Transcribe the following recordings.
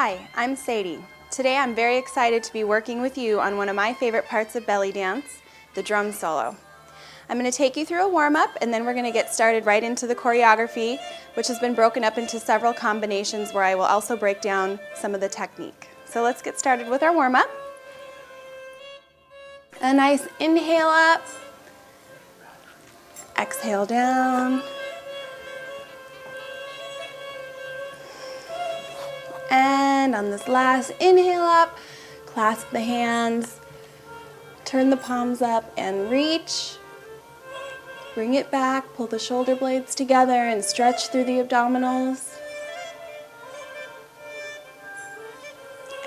Hi, I'm Sadie. Today I'm very excited to be working with you on one of my favorite parts of belly dance, the drum solo. I'm going to take you through a warm-up and then we're going to get started right into the choreography, which has been broken up into several combinations where I will also break down some of the technique. So let's get started with our warm-up. A nice inhale up, exhale down, and on this last inhale up, clasp the hands, turn the palms up and reach. Bring it back, pull the shoulder blades together and stretch through the abdominals.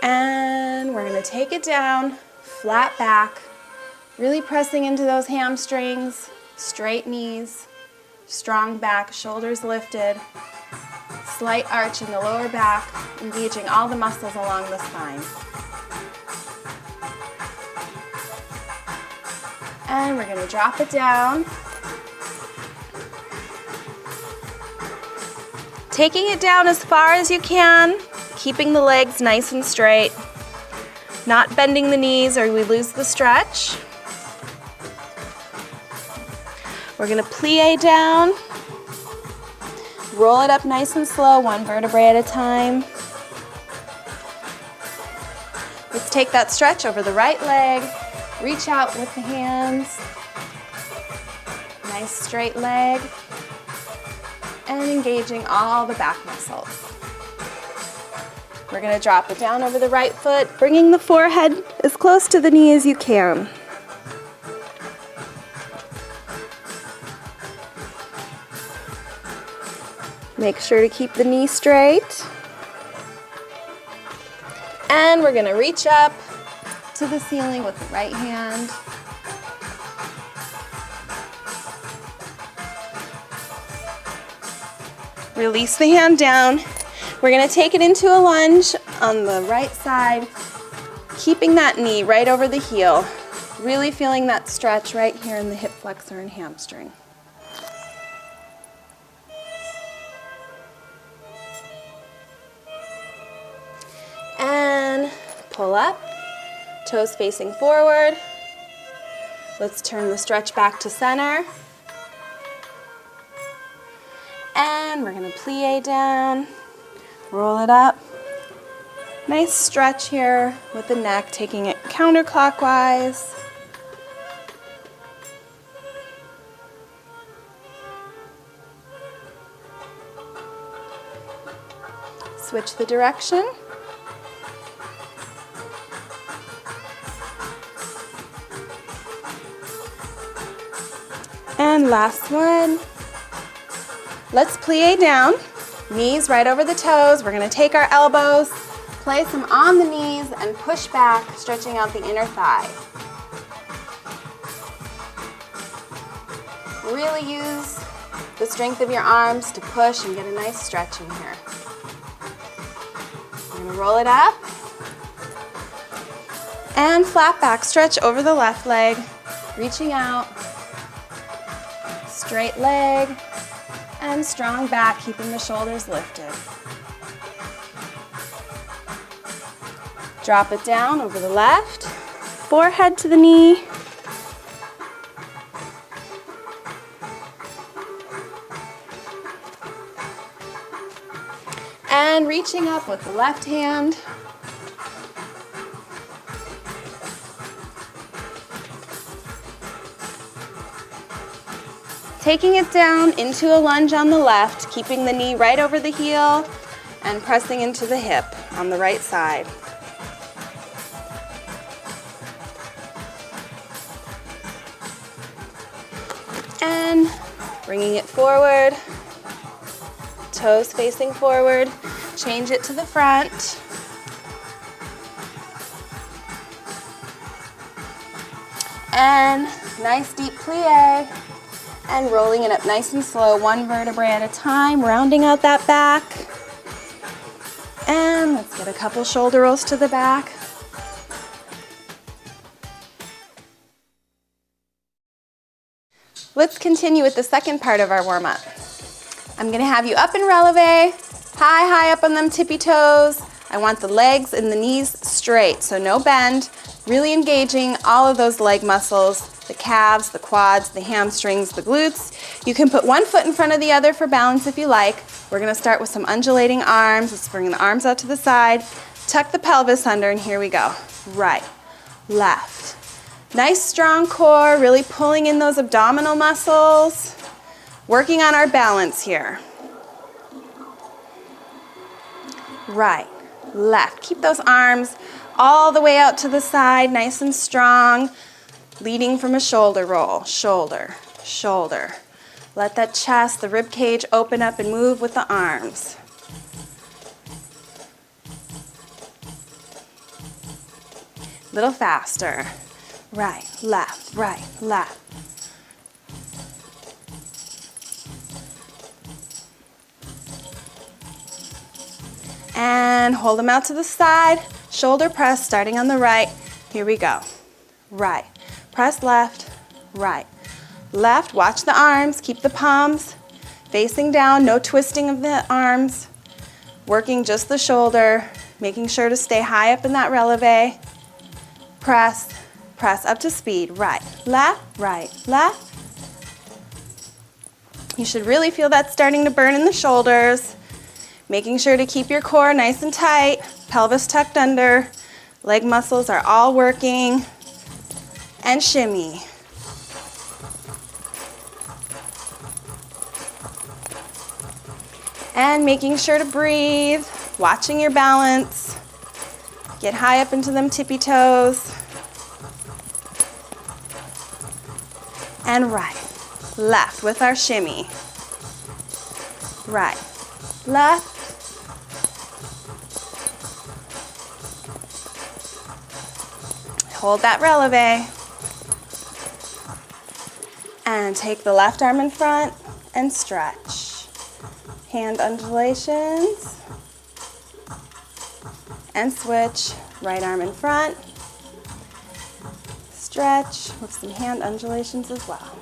And we're going to take it down, flat back, really pressing into those hamstrings, straight knees, strong back, shoulders lifted, slight arch in the lower back, engaging all the muscles along the spine. And we're going to drop it down. Taking it down as far as you can, keeping the legs nice and straight, not bending the knees or we lose the stretch. We're going to plie down, roll it up nice and slow, one vertebrae at a time. Let's take that stretch over the right leg, reach out with the hands, nice straight leg, and engaging all the back muscles. We're going to drop it down over the right foot, bringing the forehead as close to the knee as you can. Make sure to keep the knee straight. And we're going to reach up to the ceiling with the right hand. Release the hand down. We're going to take it into a lunge on the right side, keeping that knee right over the heel, really feeling that stretch right here in the hip flexor and hamstring. And pull up, toes facing forward. Let's turn the stretch back to center. And we're going to plie down, roll it up. Nice stretch here with the neck, taking it counterclockwise. Switch the direction. And last one. Let's plie down, knees right over the toes. We're going to take our elbows, place them on the knees, and push back, stretching out the inner thigh. Really use the strength of your arms to push and get a nice stretch in here. We're going to roll it up, and flat back, stretch over the left leg, reaching out, straight leg, and strong back, keeping the shoulders lifted. Drop it down over the left, forehead to the knee. And reaching up with the left hand. Taking it down into a lunge on the left, keeping the knee right over the heel and pressing into the hip on the right side. And bringing it forward, toes facing forward, change it to the front. And nice deep plie. And rolling it up nice and slow, one vertebrae at a time, rounding out that back. And let's get a couple shoulder rolls to the back. Let's continue with the second part of our warm-up. I'm going to have you up in releve, high up on them tippy toes, I want the legs and the knees straight, so no bend, really engaging all of those leg muscles, the calves, the quads, the hamstrings, the glutes. You can put one foot in front of the other for balance if you like. We're gonna start with some undulating arms. Let's bring the arms out to the side, tuck the pelvis under, and here we go. Right, left. Nice strong core, really pulling in those abdominal muscles, working on our balance here. Right, left. Keep those arms all the way out to the side, nice and strong, leading from a shoulder roll. Shoulder, shoulder. Let that chest, the rib cage open up and move with the arms. Little faster. Right, left, right, left. And hold them out to the side. Shoulder press starting on the right. Here we go. Right. Press left, right. Left, watch the arms, keep the palms facing down, no twisting of the arms. Working just the shoulder, making sure to stay high up in that releve. Press, press up to speed. Right, left, left. You should really feel that starting to burn in the shoulders. Making sure to keep your core nice and tight, pelvis tucked under, leg muscles are all working, and shimmy. And making sure to breathe, watching your balance, get high up into them tippy toes, and right, left with our shimmy, right, left, hold that releve, and take the left arm in front and stretch. Hand undulations, and switch, right arm in front, stretch with some hand undulations as well.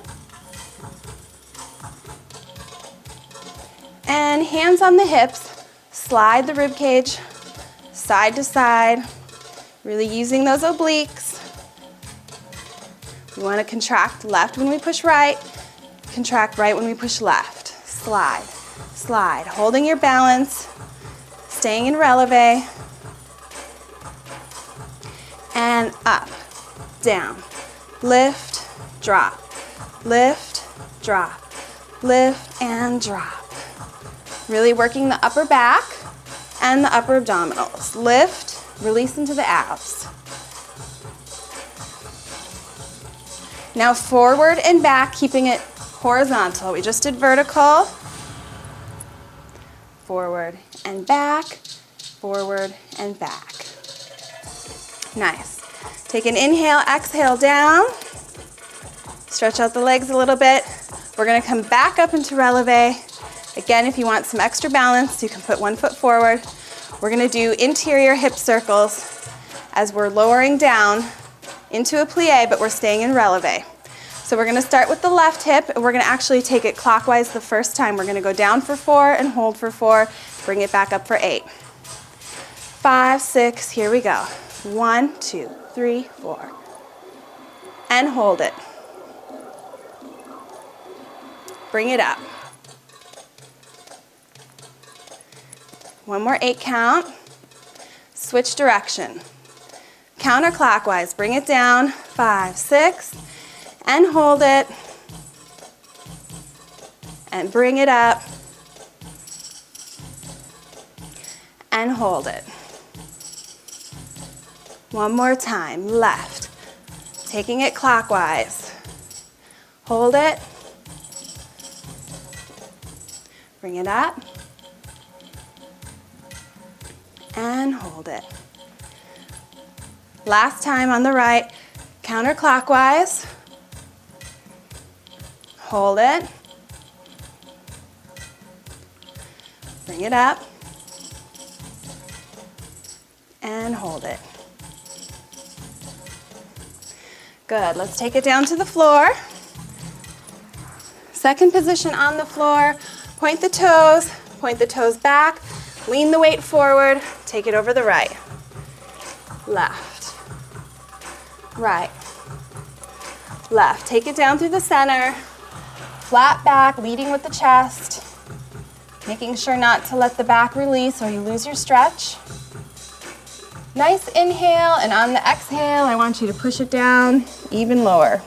And hands on the hips, slide the rib cage side to side, really using those obliques. We want to contract left when we push right, contract right when we push left. Slide, slide, holding your balance, staying in releve, and up, down, lift, drop, lift, drop, lift, and drop. Really working the upper back and the upper abdominals. Lift, release into the abs. Now forward and back, keeping it horizontal. We just did vertical. Forward and back, forward and back. Nice. Take an inhale, exhale down. Stretch out the legs a little bit. We're gonna come back up into releve. Again, if you want some extra balance, you can put one foot forward. We're gonna do interior hip circles as we're lowering down into a plie, but we're staying in releve. So we're gonna start with the left hip, and we're gonna actually take it clockwise the first time. We're gonna go down for 4 and hold for 4, bring it back up for 8. 5, 6, here we go. 1, 2, 3, 4. And hold it. Bring it up. One more 8 count. Switch direction. Counterclockwise, bring it down. 5, 6, and hold it. And bring it up. And hold it. One more time, left. Taking it clockwise. Hold it. Bring it up. And hold it. Last time on the right, counterclockwise. Hold it. Bring it up. And hold it. Good, let's take it down to the floor. Second position on the floor. Point the toes back. Lean the weight forward, take it over the right. Left, right, left. Take it down through the center. Flat back, leading with the chest. Making sure not to let the back release or you lose your stretch. Nice inhale, and on the exhale, I want you to push it down even lower.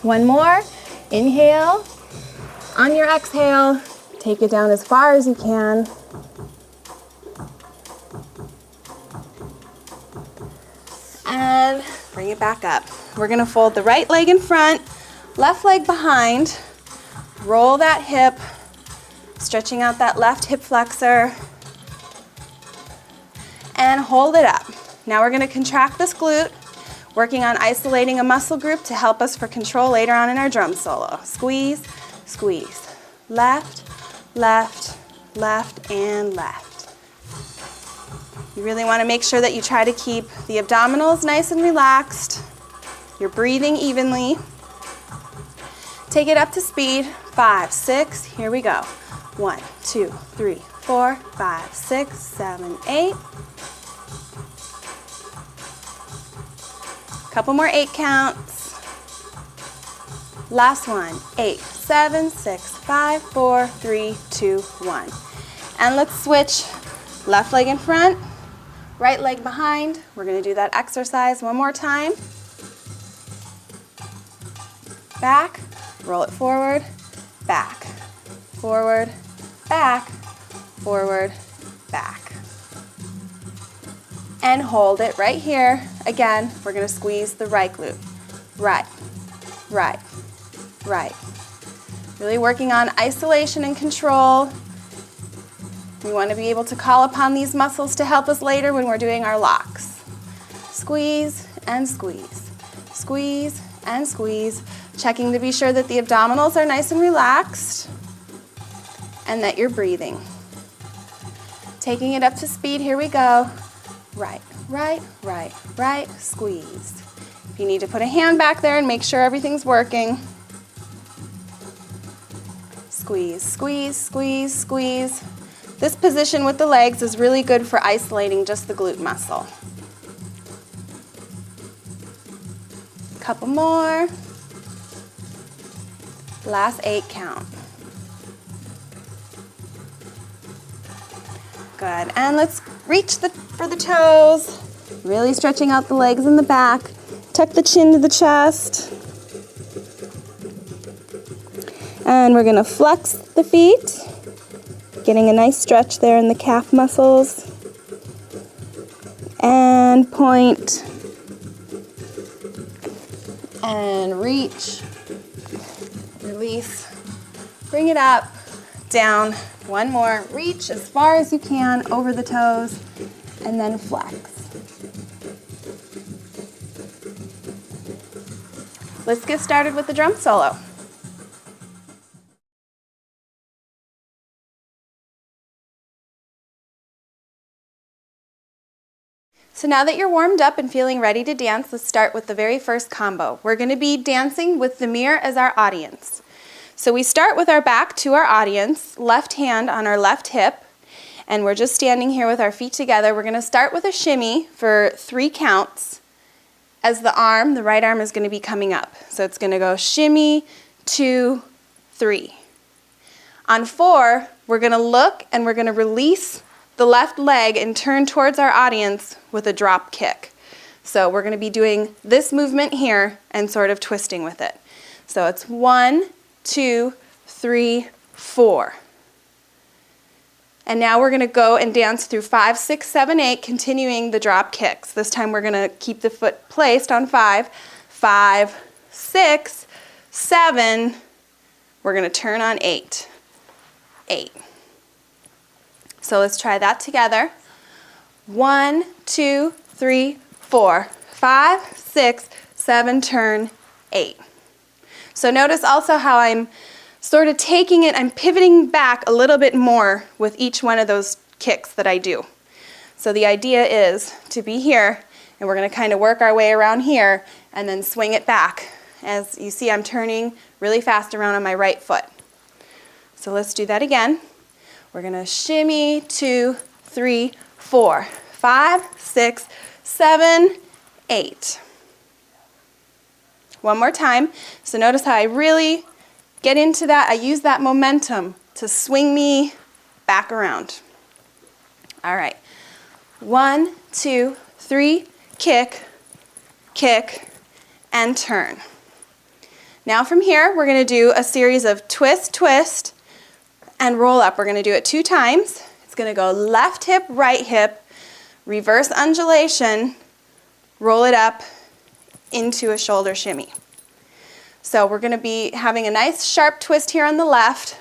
One more. Inhale. On your exhale, take it down as far as you can. And bring it back up. We're gonna fold the right leg in front, left leg behind. Roll that hip, stretching out that left hip flexor, and hold it up. Now we're going to contract this glute, working on isolating a muscle group to help us for control later on in our drum solo. Squeeze, squeeze. Left, left, left, and left. You really want to make sure that you try to keep the abdominals nice and relaxed. You're breathing evenly. Take it up to speed. 5, 6, here we go. 1, 2, 3, 4, 5, 6, 7, 8. Couple more 8 counts. Last one. 8, 7, 6, 5, 4, 3, 2, 1. And let's switch. Left leg in front, right leg behind. We're going to do that exercise one more time. Back, roll it forward, back, forward, back, forward, back. And hold it right here. Again, we're going to squeeze the right glute. Right, right, right. Really working on isolation and control. We want to be able to call upon these muscles to help us later when we're doing our locks. Squeeze and squeeze. Squeeze and squeeze. Checking to be sure that the abdominals are nice and relaxed and that you're breathing. Taking it up to speed, here we go. Right, right, right, right, squeeze. If you need to put a hand back there and make sure everything's working. Squeeze, squeeze, squeeze, squeeze. This position with the legs is really good for isolating just the glute muscle. Couple more. Last 8 count. Good, and let's reach for the toes. Really stretching out the legs in the back. Tuck the chin to the chest. And we're gonna flex the feet. Getting a nice stretch there in the calf muscles. And point. And reach. Release, bring it up, down, one more, reach as far as you can over the toes, and then flex. Let's get started with the drum solo. So now that you're warmed up and feeling ready to dance, let's start with the very first combo. We're going to be dancing with the mirror as our audience. So we start with our back to our audience, left hand on our left hip, and we're just standing here with our feet together. We're going to start with a shimmy for 3 counts as the right arm is going to be coming up. So it's going to go shimmy, 2, 3. On 4, we're going to look and we're going to release the left leg and turn towards our audience with a drop kick. So we're going to be doing this movement here and sort of twisting with it. So it's 1, 2, 3, 4. And now we're going to go and dance through 5, 6, 7, 8, continuing the drop kicks. This time we're going to keep the foot placed on 5. 5, 6, 7. We're going to turn on 8. 8. So let's try that together. 1, 2, 3, 4, 5, 6, 7, turn, 8. So notice also how I'm sort of taking it, I'm pivoting back a little bit more with each one of those kicks that I do. So the idea is to be here, and we're going to kind of work our way around here and then swing it back. As you see, I'm turning really fast around on my right foot. So let's do that again. We're gonna shimmy, 2, 3, 4, 5, 6, 7, 8. One more time. So notice how I really get into that. I use that momentum to swing me back around. All right. 1, 2, 3, kick, kick, and turn. Now from here, we're going to do a series of twist, twist, and roll up. We're going to do it 2 times. It's going to go left hip, right hip, reverse undulation, roll it up into a shoulder shimmy. So we're going to be having a nice sharp twist here on the left,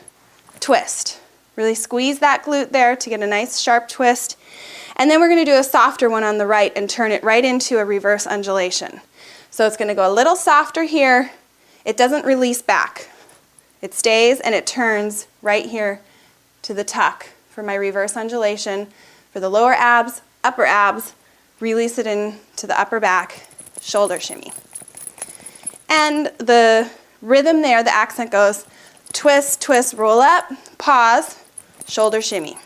twist. Really squeeze that glute there to get a nice sharp twist. And then we're going to do a softer one on the right and turn it right into a reverse undulation. So it's going to go a little softer here. It doesn't release back. It stays and it turns right here to the tuck for my reverse undulation for the lower abs, upper abs, release it into the upper back, shoulder shimmy. And the rhythm there, the accent goes twist, twist, roll up, pause, shoulder shimmy.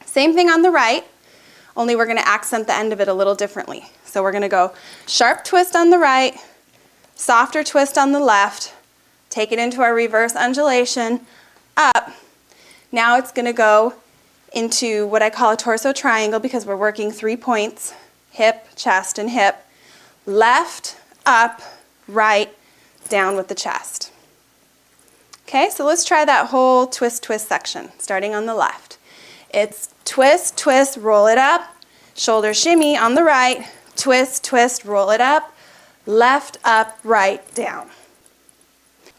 Same thing on the right, only we're going to accent the end of it a little differently. So we're going to go sharp twist on the right, softer twist on the left, take it into our reverse undulation, up. Now it's going to go into what I call a torso triangle because we're working 3 points, hip, chest, and hip. Left, up, right, down with the chest. Okay, so let's try that whole twist, twist section, starting on the left. It's twist, twist, roll it up, shoulder shimmy on the right, twist, twist, roll it up, left, up, right, down.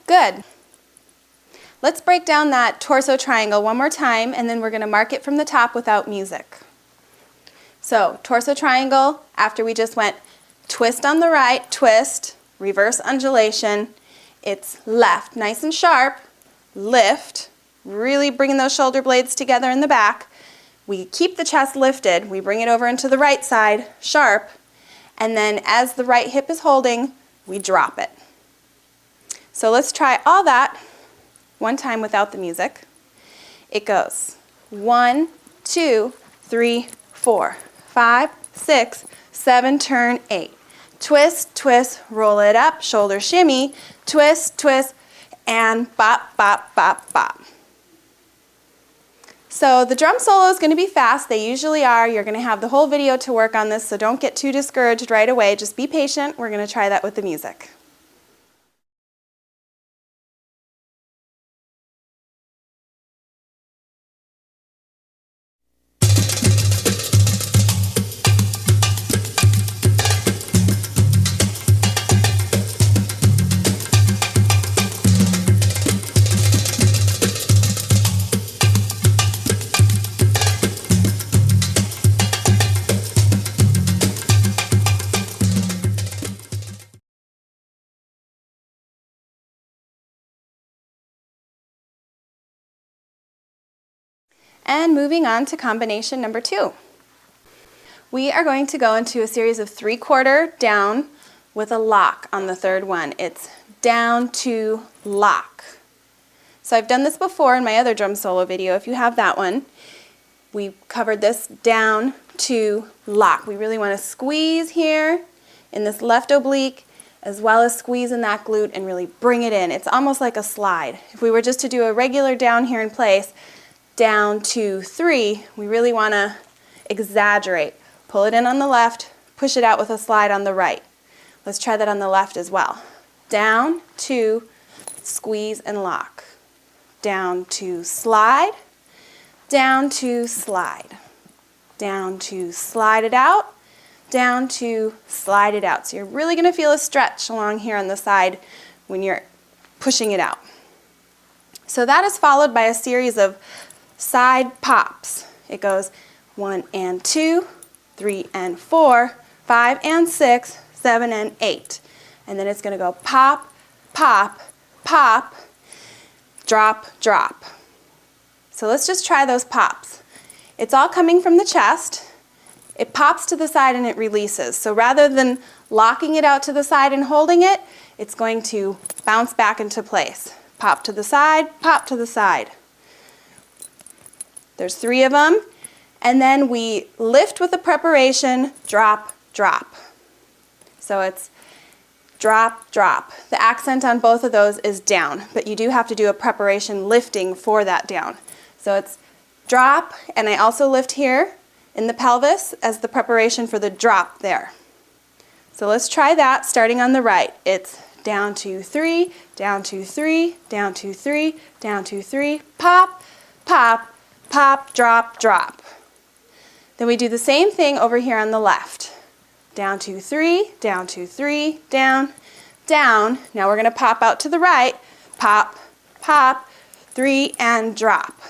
Good. Let's break down that torso triangle one more time, and then we're going to mark it from the top without music. So, torso triangle, after we just went twist on the right, twist, reverse undulation, it's left, nice and sharp, lift, really bringing those shoulder blades together in the back. We keep the chest lifted, we bring it over into the right side, sharp, and then as the right hip is holding, we drop it. So let's try all that one time without the music. It goes 1, 2, 3, 4, 5, 6, 7, turn, 8. Twist, twist, roll it up, shoulder shimmy, twist, twist, and bop, bop, bop, bop. So the drum solo is going to be fast. They usually are. You're going to have the whole video to work on this, so don't get too discouraged right away. Just be patient. We're going to try that with the music. And moving on to combination number 2. We are going to go into a series of 3/4 down with a lock on the third one. It's down to lock. So I've done this before in my other drum solo video. If you have that one, we covered this down to lock. We really want to squeeze here in this left oblique as well as squeeze in that glute and really bring it in. It's almost like a slide. If we were just to do a regular down here in place, down, 2, 3, we really want to exaggerate. Pull it in on the left, push it out with a slide on the right. Let's try that on the left as well. Down, 2, squeeze and lock. Down, 2, slide. Down, 2, slide. Down, 2, slide it out. Down, 2, slide it out. So you're really going to feel a stretch along here on the side when you're pushing it out. So that is followed by a series of side pops. It goes 1 and 2, 3 and 4, 5 and 6, 7 and 8. And then it's going to go pop, pop, pop, drop, drop. So let's just try those pops. It's all coming from the chest. It pops to the side and it releases. So rather than locking it out to the side and holding it, it's going to bounce back into place. pop to the side, pop to the side. There's 3 of them. And then we lift with the preparation, drop, drop. So it's drop, drop. The accent on both of those is down, but you do have to do a preparation lifting for that down. So it's drop, and I also lift here in the pelvis as the preparation for the drop there. So let's try that starting on the right. It's down 2, 3, down 2, 3, down 2, 3, down 2, 3, pop, pop, pop, drop, drop. Then we do the same thing over here on the left. Down 2, 3, down 2, 3, down, down. Now we're going to pop out to the right. Pop, pop, 3, and drop.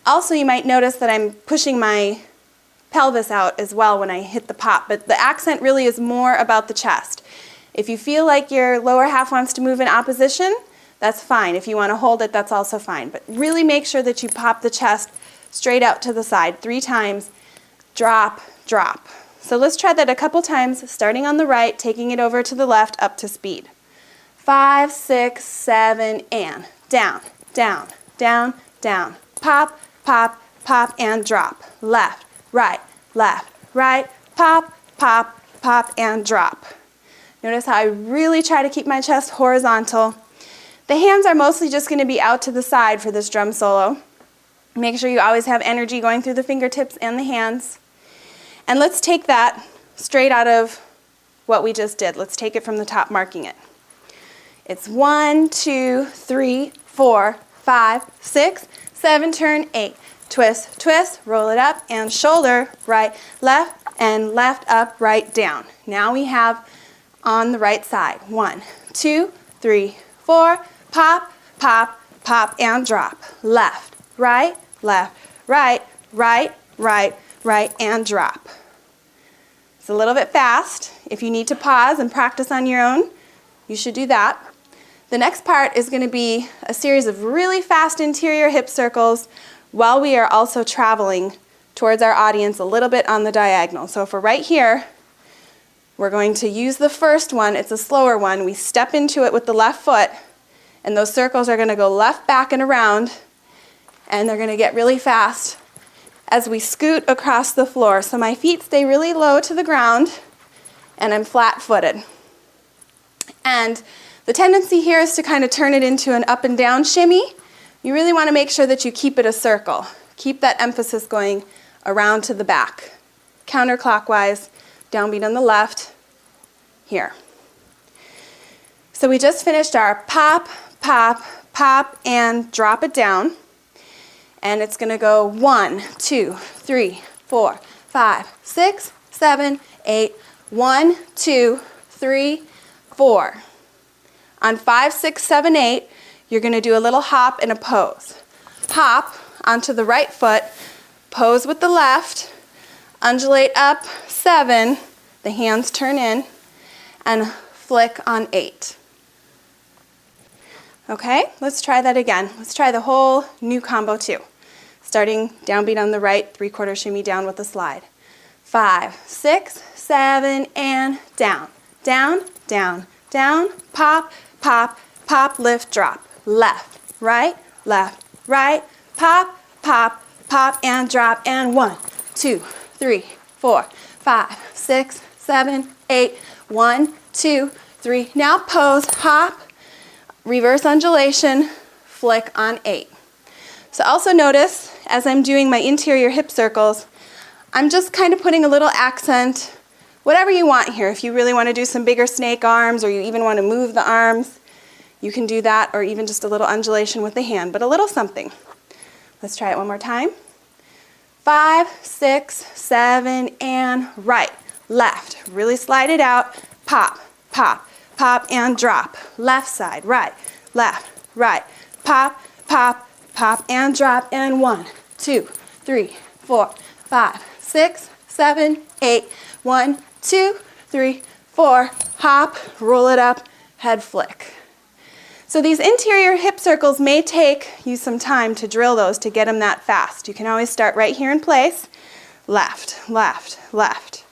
Also, you might notice that I'm pushing my pelvis out as well when I hit the pop, but the accent really is more about the chest. If you feel like your lower half wants to move in opposition, that's fine. If you want to hold it, that's also fine. But really make sure that you pop the chest straight out to the side 3 times. Drop, drop. So let's try that a couple times, starting on the right, taking it over to the left, up to speed. 5, 6, 7, and down, down, down, down. Pop, pop, pop, and drop. Left, right, pop, pop, pop, and drop. Notice how I really try to keep my chest horizontal. The hands are mostly just going to be out to the side for this drum solo. Make sure you always have energy going through the fingertips and the hands. And let's take that straight out of what we just did. Let's take it from the top, marking it. It's 1, 2, 3, 4, 5, 6, 7, turn, 8. Twist, twist, roll it up, and shoulder, right, left, and left, up, right, down. Now we have on the right side. 1, 2, 3, 4, pop, pop, pop, and drop. Left, right, right, right, right, right, and drop. It's a little bit fast. If you need to pause and practice on your own, you should do that. The next part is going to be a series of really fast interior hip circles while we are also traveling towards our audience a little bit on the diagonal. So if we're right here, we're going to use the first one. It's a slower one. We step into it with the left foot, and those circles are going to go left, back, and around, and they're going to get really fast as we scoot across the floor. So my feet stay really low to the ground, and I'm flat-footed. And the tendency here is to kind of turn it into an up and down shimmy. You really want to make sure that you keep it a circle. Keep that emphasis going around to the back. Counterclockwise, downbeat on the left, here. So we just finished our pop, pop, pop, and drop it down. And it's going to go 1, 2, 3, 4, 5, 6, 7, 8. 1, 2, 3, 4. On 5, 6, 7, 8, you're going to do a little hop and a pose. Hop onto the right foot, pose with the left, undulate up, 7, the hands turn in, and flick on 8. Okay, let's try that again. Let's try the whole new combo too. Starting downbeat on the right, 3/4 shimmy down with a slide. 5, 6, 7, and down, down, down, down, pop, pop, pop, lift, drop. Left, right, pop, pop, pop, and drop, and 1, 2, 3, 4, 5, 6, 7, 8, 1, 2, 3. Now pose, hop, reverse undulation, flick on 8. So also notice, as I'm doing my interior hip circles, I'm just kind of putting a little accent, whatever you want here. If you really want to do some bigger snake arms, or you even want to move the arms, you can do that, or even just a little undulation with the hand, but a little something. Let's try it one more time. 5, 6, 7, and right, left. Really slide it out. Pop, pop, pop, and drop. Left side, right, pop, pop, pop, and drop. And 1, 2, 3, 4, 5, 6, 7, 8. 1, 2, 3, 4. Hop, roll it up, head flick. So these interior hip circles may take you some time to drill those to get them that fast. You can always start right here in place. Left, left, left.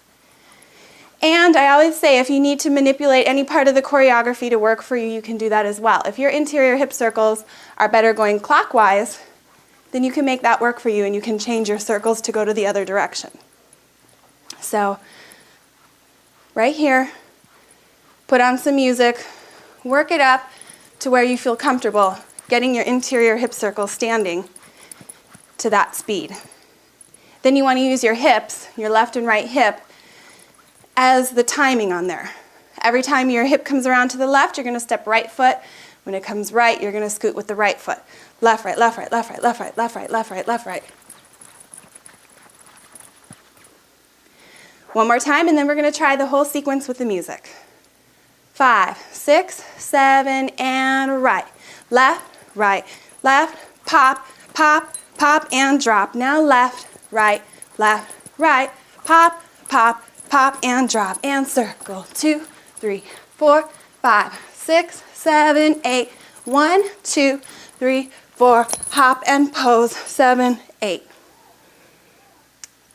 And I always say if you need to manipulate any part of the choreography to work for you, you can do that as well. If your interior hip circles are better going clockwise, then you can make that work for you and you can change your circles to go to the other direction. So right here, put on some music, work it up to where you feel comfortable getting your interior hip circle standing to that speed. Then you want to use your hips, your left and right hip, as the timing on there. Every time your hip comes around to the left, you're going to step right foot. When it comes right, you're going to scoot with the right foot. Left, right, left, right, left, right, left, right, left, right, left, right, left, right. One more time, and then we're going to try the whole sequence with the music. 5, 6, 7, and right. Left, pop, pop, pop, and drop. Now left, right, pop, pop, pop, and drop, and circle. 2, 3, 4, 5, 6, 7, 8. 1, 2, 3, 4. Hop and pose. 7, 8.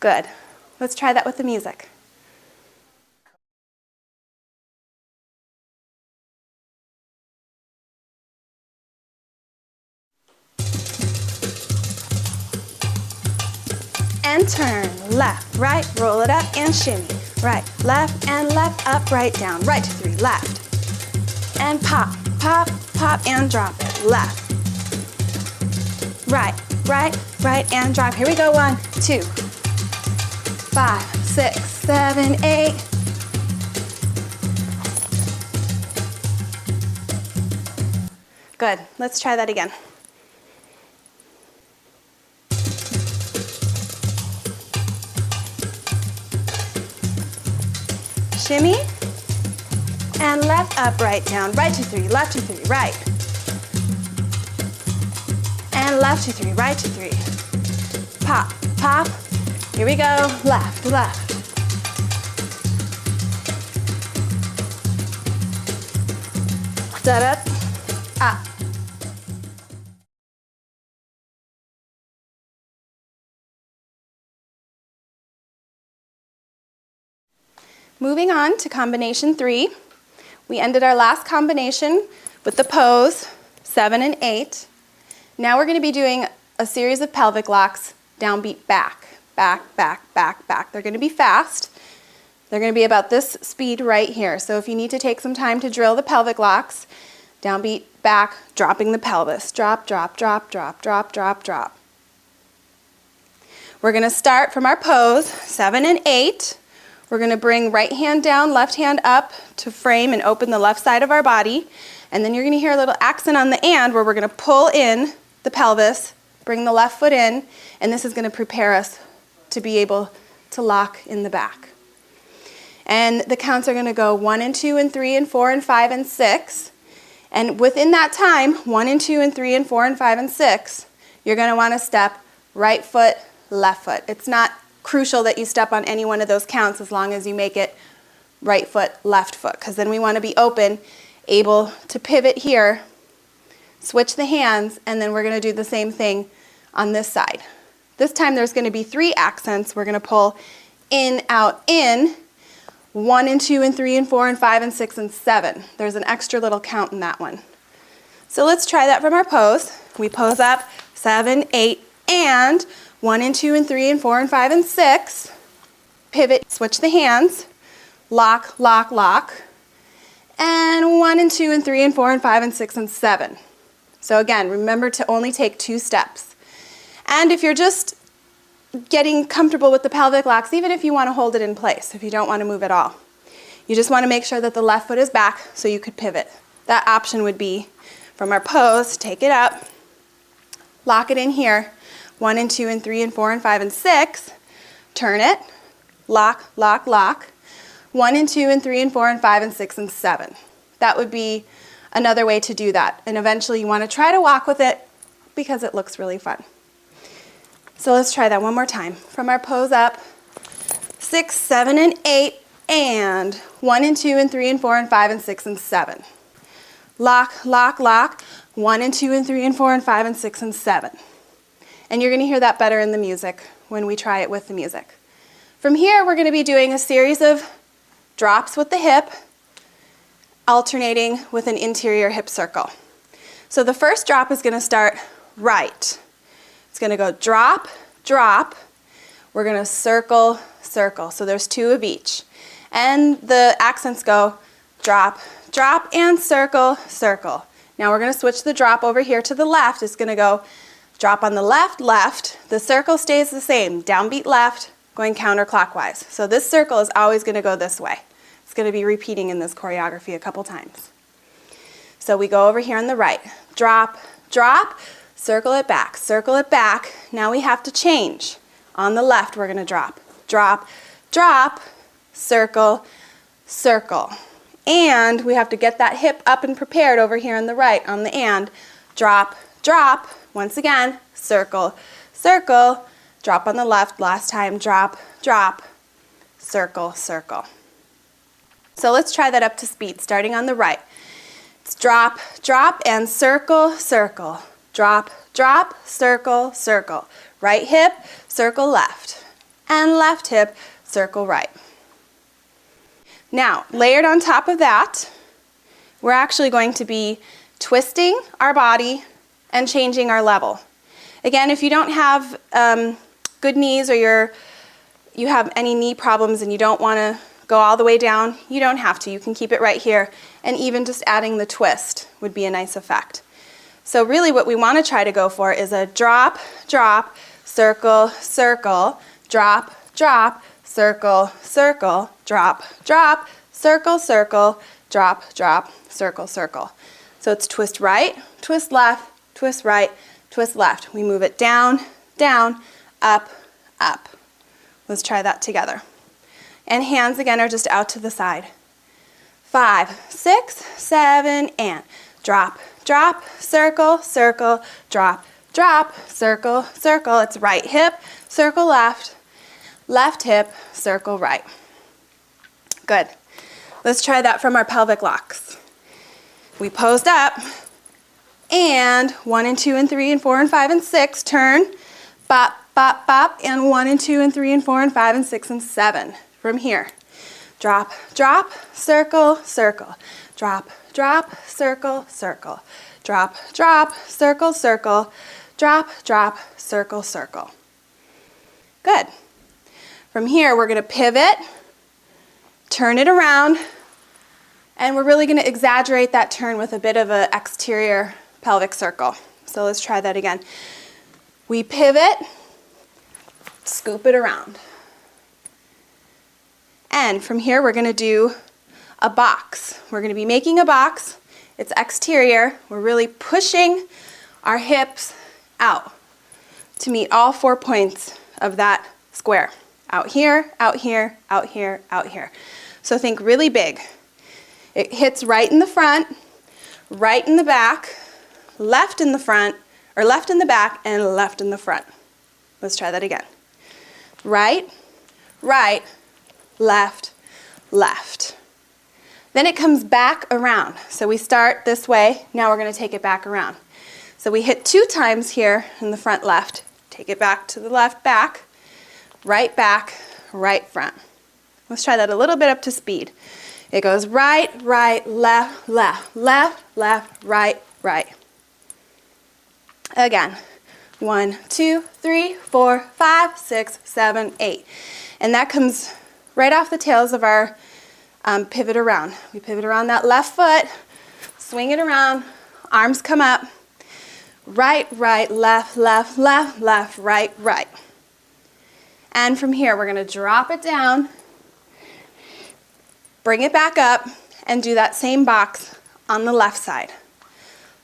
Good. Let's try that with the music. And turn, left, right, roll it up and shimmy. Right, left, and left, up, right, down. Right to 3, left. And pop, pop, pop, and drop it. Left. Right, right, right, and drop. Here we go. 1, 2, 5, 6, 7, 8. Good. Let's try that again. Shimmy, and left, up, right, down, right to 3, left to 3, right. And left to 3, right to 3. Pop, pop, here we go, left, left. Da-da, up. Moving on to combination 3, we ended our last combination with the pose, 7 and 8. Now we're going to be doing a series of pelvic locks, downbeat back, back, back, back, back. They're going to be fast. They're going to be about this speed right here. So if you need to take some time to drill the pelvic locks, downbeat back, dropping the pelvis. Drop, drop, drop, drop, drop, drop, drop. We're going to start from our pose, 7 and 8. We're going to bring right hand down, left hand up to frame and open the left side of our body. And then you're going to hear a little accent on the and where we're going to pull in the pelvis, bring the left foot in, and this is going to prepare us to be able to lock in the back. And the counts are going to go 1 and 2 and 3 and 4 and 5 and 6. And within that time, 1 and 2 and 3 and 4 and 5 and 6, you're going to want to step right foot, left foot. It's not crucial that you step on any one of those counts as long as you make it right foot, left foot, because then we want to be open, able to pivot here, switch the hands, and then we're going to do the same thing on this side. This time there's going to be 3 accents. We're going to pull in, out, in, 1 and 2 and 3 and 4 and 5 and 6 and 7. There's an extra little count in that one. So let's try that from our pose. We pose up, 7, 8, and 1 and 2 and 3 and 4 and 5 and 6. Pivot, switch the hands. Lock, lock, lock. And 1 and 2 and 3 and 4 and 5 and 6 and 7. So again, remember to only take 2 steps. And if you're just getting comfortable with the pelvic locks, even if you want to hold it in place, if you don't want to move at all, you just want to make sure that the left foot is back so you could pivot. That option would be from our pose, take it up, lock it in here, 1 and 2 and 3 and 4 and 5 and 6, turn it, lock, lock, lock, 1 and 2 and 3 and 4 and 5 and 6 and 7. That would be another way to do that. And eventually you want to try to walk with it because it looks really fun. So let's try that one more time. From our pose up, 6, 7, and 8, and 1 and 2 and 3 and 4 and 5 and 6 and 7. Lock, lock, lock, 1 and 2 and 3 and 4 and 5 and 6 and 7. And you're going to hear that better in the music when we try it with the music. From here, we're going to be doing a series of drops with the hip, alternating with an interior hip circle. So the first drop is going to start right. It's going to go drop, drop. We're going to circle, circle. So there's 2 of each. And the accents go drop, drop, and circle, circle. Now we're going to switch the drop over here to the left. It's going to go drop on the left, left. The circle stays the same. Downbeat left, going counterclockwise. So this circle is always going to go this way. It's going to be repeating in this choreography a couple times. So we go over here on the right. Drop, drop, circle it back, circle it back. Now we have to change. On the left, we're going to drop, drop, drop, circle, circle. And we have to get that hip up and prepared over here on the right on the and. Drop, drop. Once again, circle, circle. Drop on the left. Last time, drop, drop, circle, circle. So let's try that up to speed, starting on the right. It's drop, drop, and circle, circle. Drop, drop, circle, circle. Right hip, circle left. And left hip, circle right. Now, layered on top of that, we're actually going to be twisting our body and changing our level. Again, if you don't have good knees or you have any knee problems and you don't want to go all the way down, you don't have to. You can keep it right here, and even just adding the twist would be a nice effect. So really what we want to try to go for is a drop, drop, circle, circle, drop, drop, circle, circle, drop, drop, circle, circle, drop, drop, circle, circle. So it's twist right, twist left, twist right, twist left. We move it down, down, up, up. Let's try that together. And hands again are just out to the side. 5, 6, 7, and drop, drop, circle, circle, drop, drop, circle, circle. It's right hip, circle left, left hip, circle right. Good. Let's try that from our pelvic locks. We posed up, and 1 and 2 and 3 and 4 and 5 and 6, turn, bop, bop, bop, and 1 and 2 and 3 and 4 and 5 and 6 and 7. From here, drop, drop, circle, circle, drop, drop, circle, circle, drop, drop, circle, circle, drop, drop, circle, circle. Good. From here, we're going to pivot, turn it around, and we're really going to exaggerate that turn with a bit of an exterior pelvic circle. So let's try that again. We pivot, scoop it around. And from here, we're going to do a box. We're going to be making a box. It's exterior. We're really pushing our hips out to meet all 4 points of that square. Out here, out here, out here, out here. So think really big. It hits right in the front, right in the back, left in the front, or left in the back, and left in the front. Let's try that again. Right, right, left, left. Then it comes back around. So we start this way. Now we're going to take it back around. So we hit 2 times here in the front left. Take it back to the left back, right front. Let's try that a little bit up to speed. It goes right, right, left, left, left, left, right, right. Again. 1, 2, 3, 4, 5, 6, 7, 8. And that comes right off the tails of our pivot around. We pivot around that left foot, swing it around, arms come up, right, right, left, left, left, left, right, right. And from here, we're going to drop it down, bring it back up, and do that same box on the left side.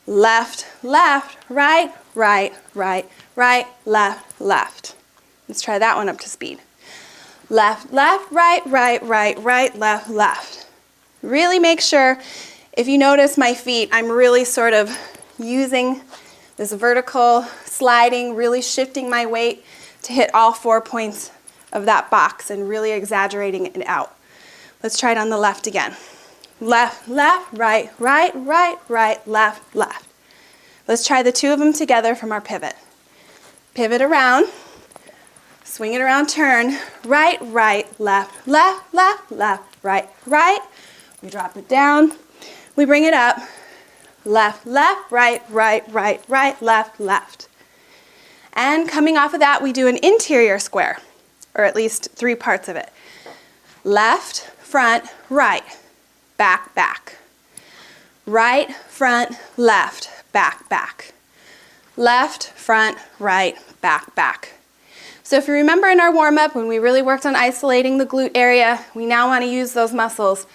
Left, left, right, right, right, right, left, left. Let's try that one up to speed. Left, left, right, right, right, right, left, left. Really make sure, if you notice my feet, I'm really sort of using this vertical sliding, really shifting my weight to hit all 4 points of that box and really exaggerating it out. Let's try it on the left again. Left, left, right, right, right, right, left, left. Let's try the 2 of them together from our pivot. Pivot around, swing it around, turn, right, right, left, left, left, left, right, right. We drop it down. We bring it up. Left, left, right, right, right, right, left, left. And coming off of that, we do an interior square, or at least 3 parts of it. Left, front, right, back, back. Right, front, left, back, back. Left, front, right, back, back. So if you remember in our warm-up, when we really worked on isolating the glute area, we now want to use those muscles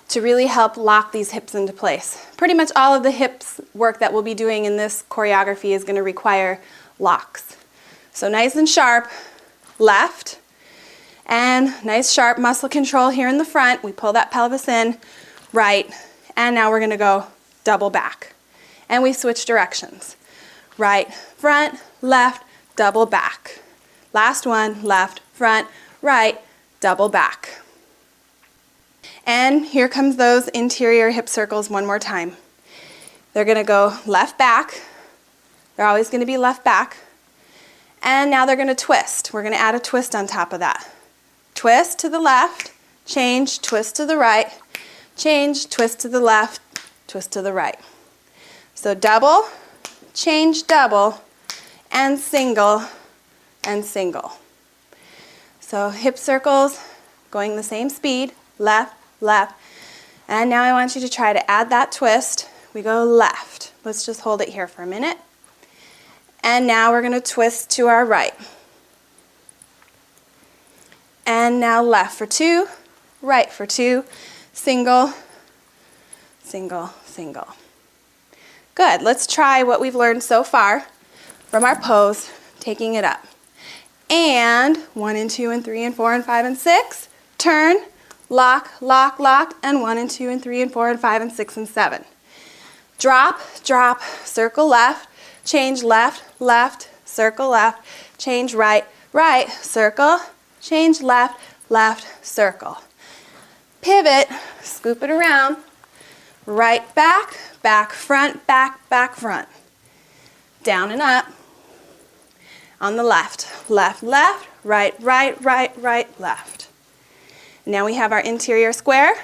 to really help lock these hips into place. Pretty much all of the hips work that we'll be doing in this choreography is going to require locks. So nice and sharp, left, and nice sharp muscle control here in the front. We pull that pelvis in, right, and now we're going to go double back. And we switch directions. Right, front, left, double back. Last one, left, front, right, double back. And here comes those interior hip circles one more time. They're going to go left back. They're always going to be left back. And now they're going to twist. We're going to add a twist on top of that. Twist to the left, change, twist to the right, change, twist to the left, twist to the right. So double, change, double, and single, and single. So hip circles going the same speed, left, left. And now I want you to try to add that twist. We go left. Let's just hold it here for a minute. And now we're going to twist to our right. And now left for 2, right for 2, single, single, single. Good. Let's try what we've learned so far from our pose, taking it up. And 1 and 2 and 3 and 4 and 5 and 6. Turn, lock, lock, lock, and 1 and 2 and 3 and 4 and 5 and 6 and 7. Drop, drop, circle left, change left, left, circle left, change right, right, circle, change left, left, circle. Pivot, scoop it around, right back, back front, back, back front. Down and up. On the left, left, left, right, right, right, right, left. Now we have our interior square,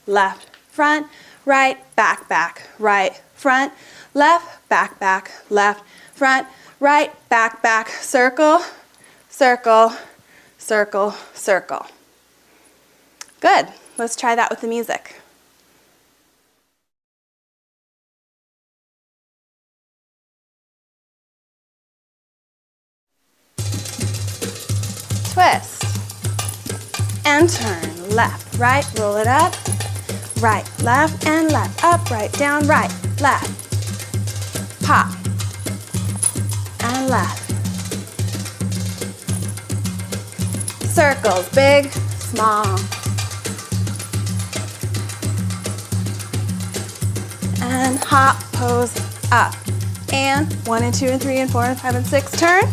left, front, right, back, back, right, front, left, back, back, left, front, right, back, back, circle, circle, circle, circle. Good. Let's try that with the music. Twist and turn, left, right, roll it up, right, left, and left, up, right, down, right, left, pop, and left. Circles, big, small. And hop, pose, up. And 1 and 2 and 3 and 4 and 5 and 6, turn.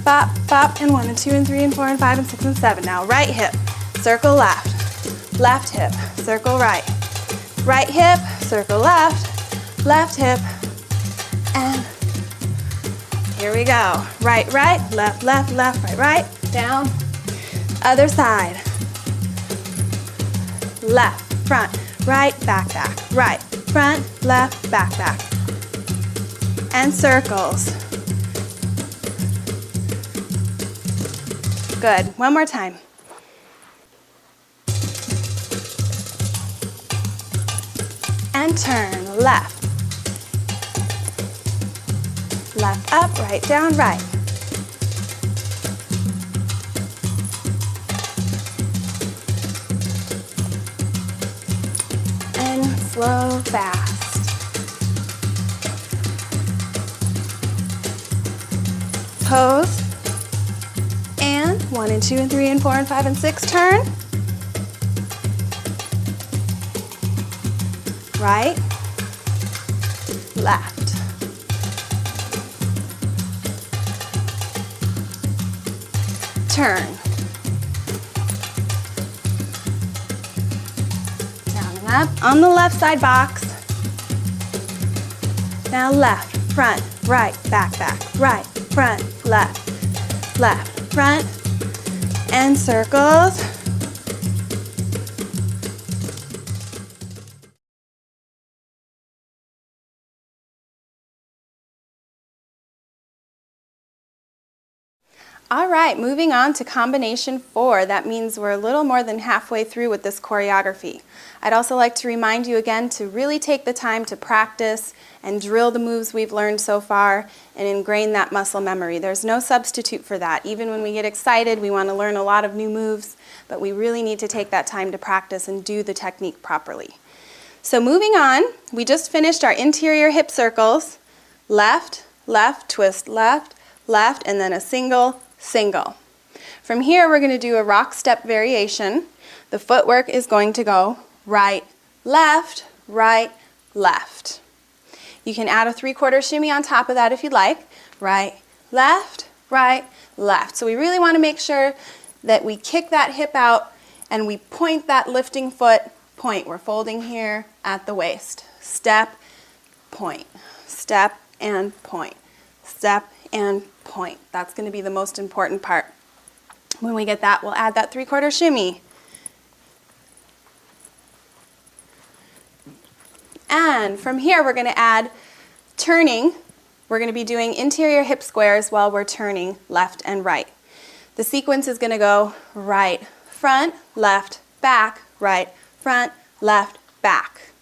Bop, bop, and 1 and 2 and 3 and 4 and 5 and 6 and 7. Now right hip, circle left, left hip, circle right. Right hip, circle left, left hip, and here we go. Right, right, left, left, left, right, right, down. Other side. Left, front, right, back, back, right, front, left, back, back. And circles. Good. One more time. And turn left. Left up, right down, right. And slow, fast. Pose. And 1 and 2 and 3 and 4 and 5 and 6, turn. Right, left. Turn. Down and up. On the left side box. Now left, front, right, back, back, right, front, left, left, front, and circles. All right, moving on to combination 4. That means we're a little more than halfway through with this choreography. I'd also like to remind you again to really take the time to practice and drill the moves we've learned so far and ingrain that muscle memory. There's no substitute for that. Even when we get excited, we want to learn a lot of new moves, but we really need to take that time to practice and do the technique properly. So moving on, we just finished our interior hip circles. Left, left, twist left, left, and then a single, single. From here, we're going to do a rock step variation. The footwork is going to go right, left, right, left. You can add a 3/4 shimmy on top of that if you'd like. Right, left, left. So we really want to make sure that we kick that hip out and we point that lifting foot, point. We're folding here at the waist. Step, point. Step and point. Step and point. That's going to be the most important part. When we get that, we'll add that 3/4 shimmy. And from here, we're going to add turning. We're going to be doing interior hip squares while we're turning left and right. The sequence is going to go right, front, left, back, right, front, left, back.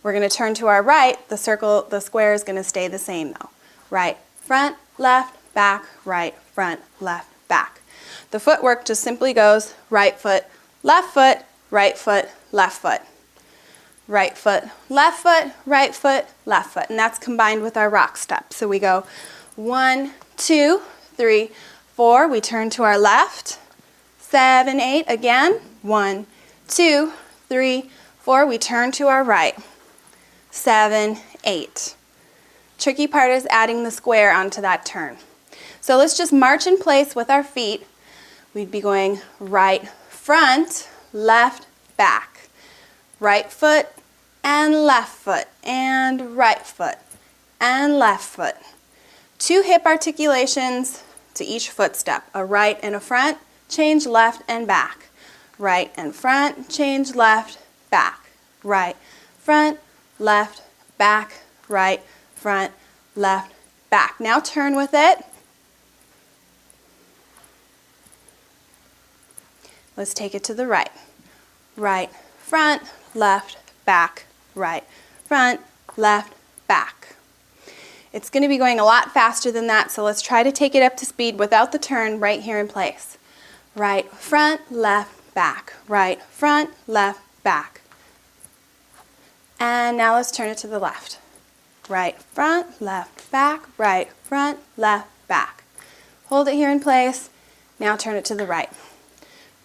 We're going to turn to our right. The square is going to stay the same though. Right, front, left, back, right, front, left, back. The footwork just simply goes right foot, left foot, right foot, left foot. Right foot, left foot, right foot, left foot. And that's combined with our rock step. So we go 1, 2, 3, 4. We turn to our left. 7, 8. Again. 1, 2, 3, 4. We turn to our right. 7, 8. Tricky part is adding the square onto that turn. So let's just march in place with our feet. We'd be going right, front, left, back. Right foot and left foot and right foot and left foot. 2 hip articulations to each footstep. A right and a front, change left and back. Right and front, change left, back. Right, front, left, back, right, front, left, back. Now turn with it. Let's take it to the right. Right, front, left, back, right, front, left, back. It's going to be going a lot faster than that, so let's try to take it up to speed without the turn right here in place. Right, front, left, back. Right, front, left, back. And now let's turn it to the left. Right, front, left, back, right, front, left, back. Hold it here in place. Now turn it to the right.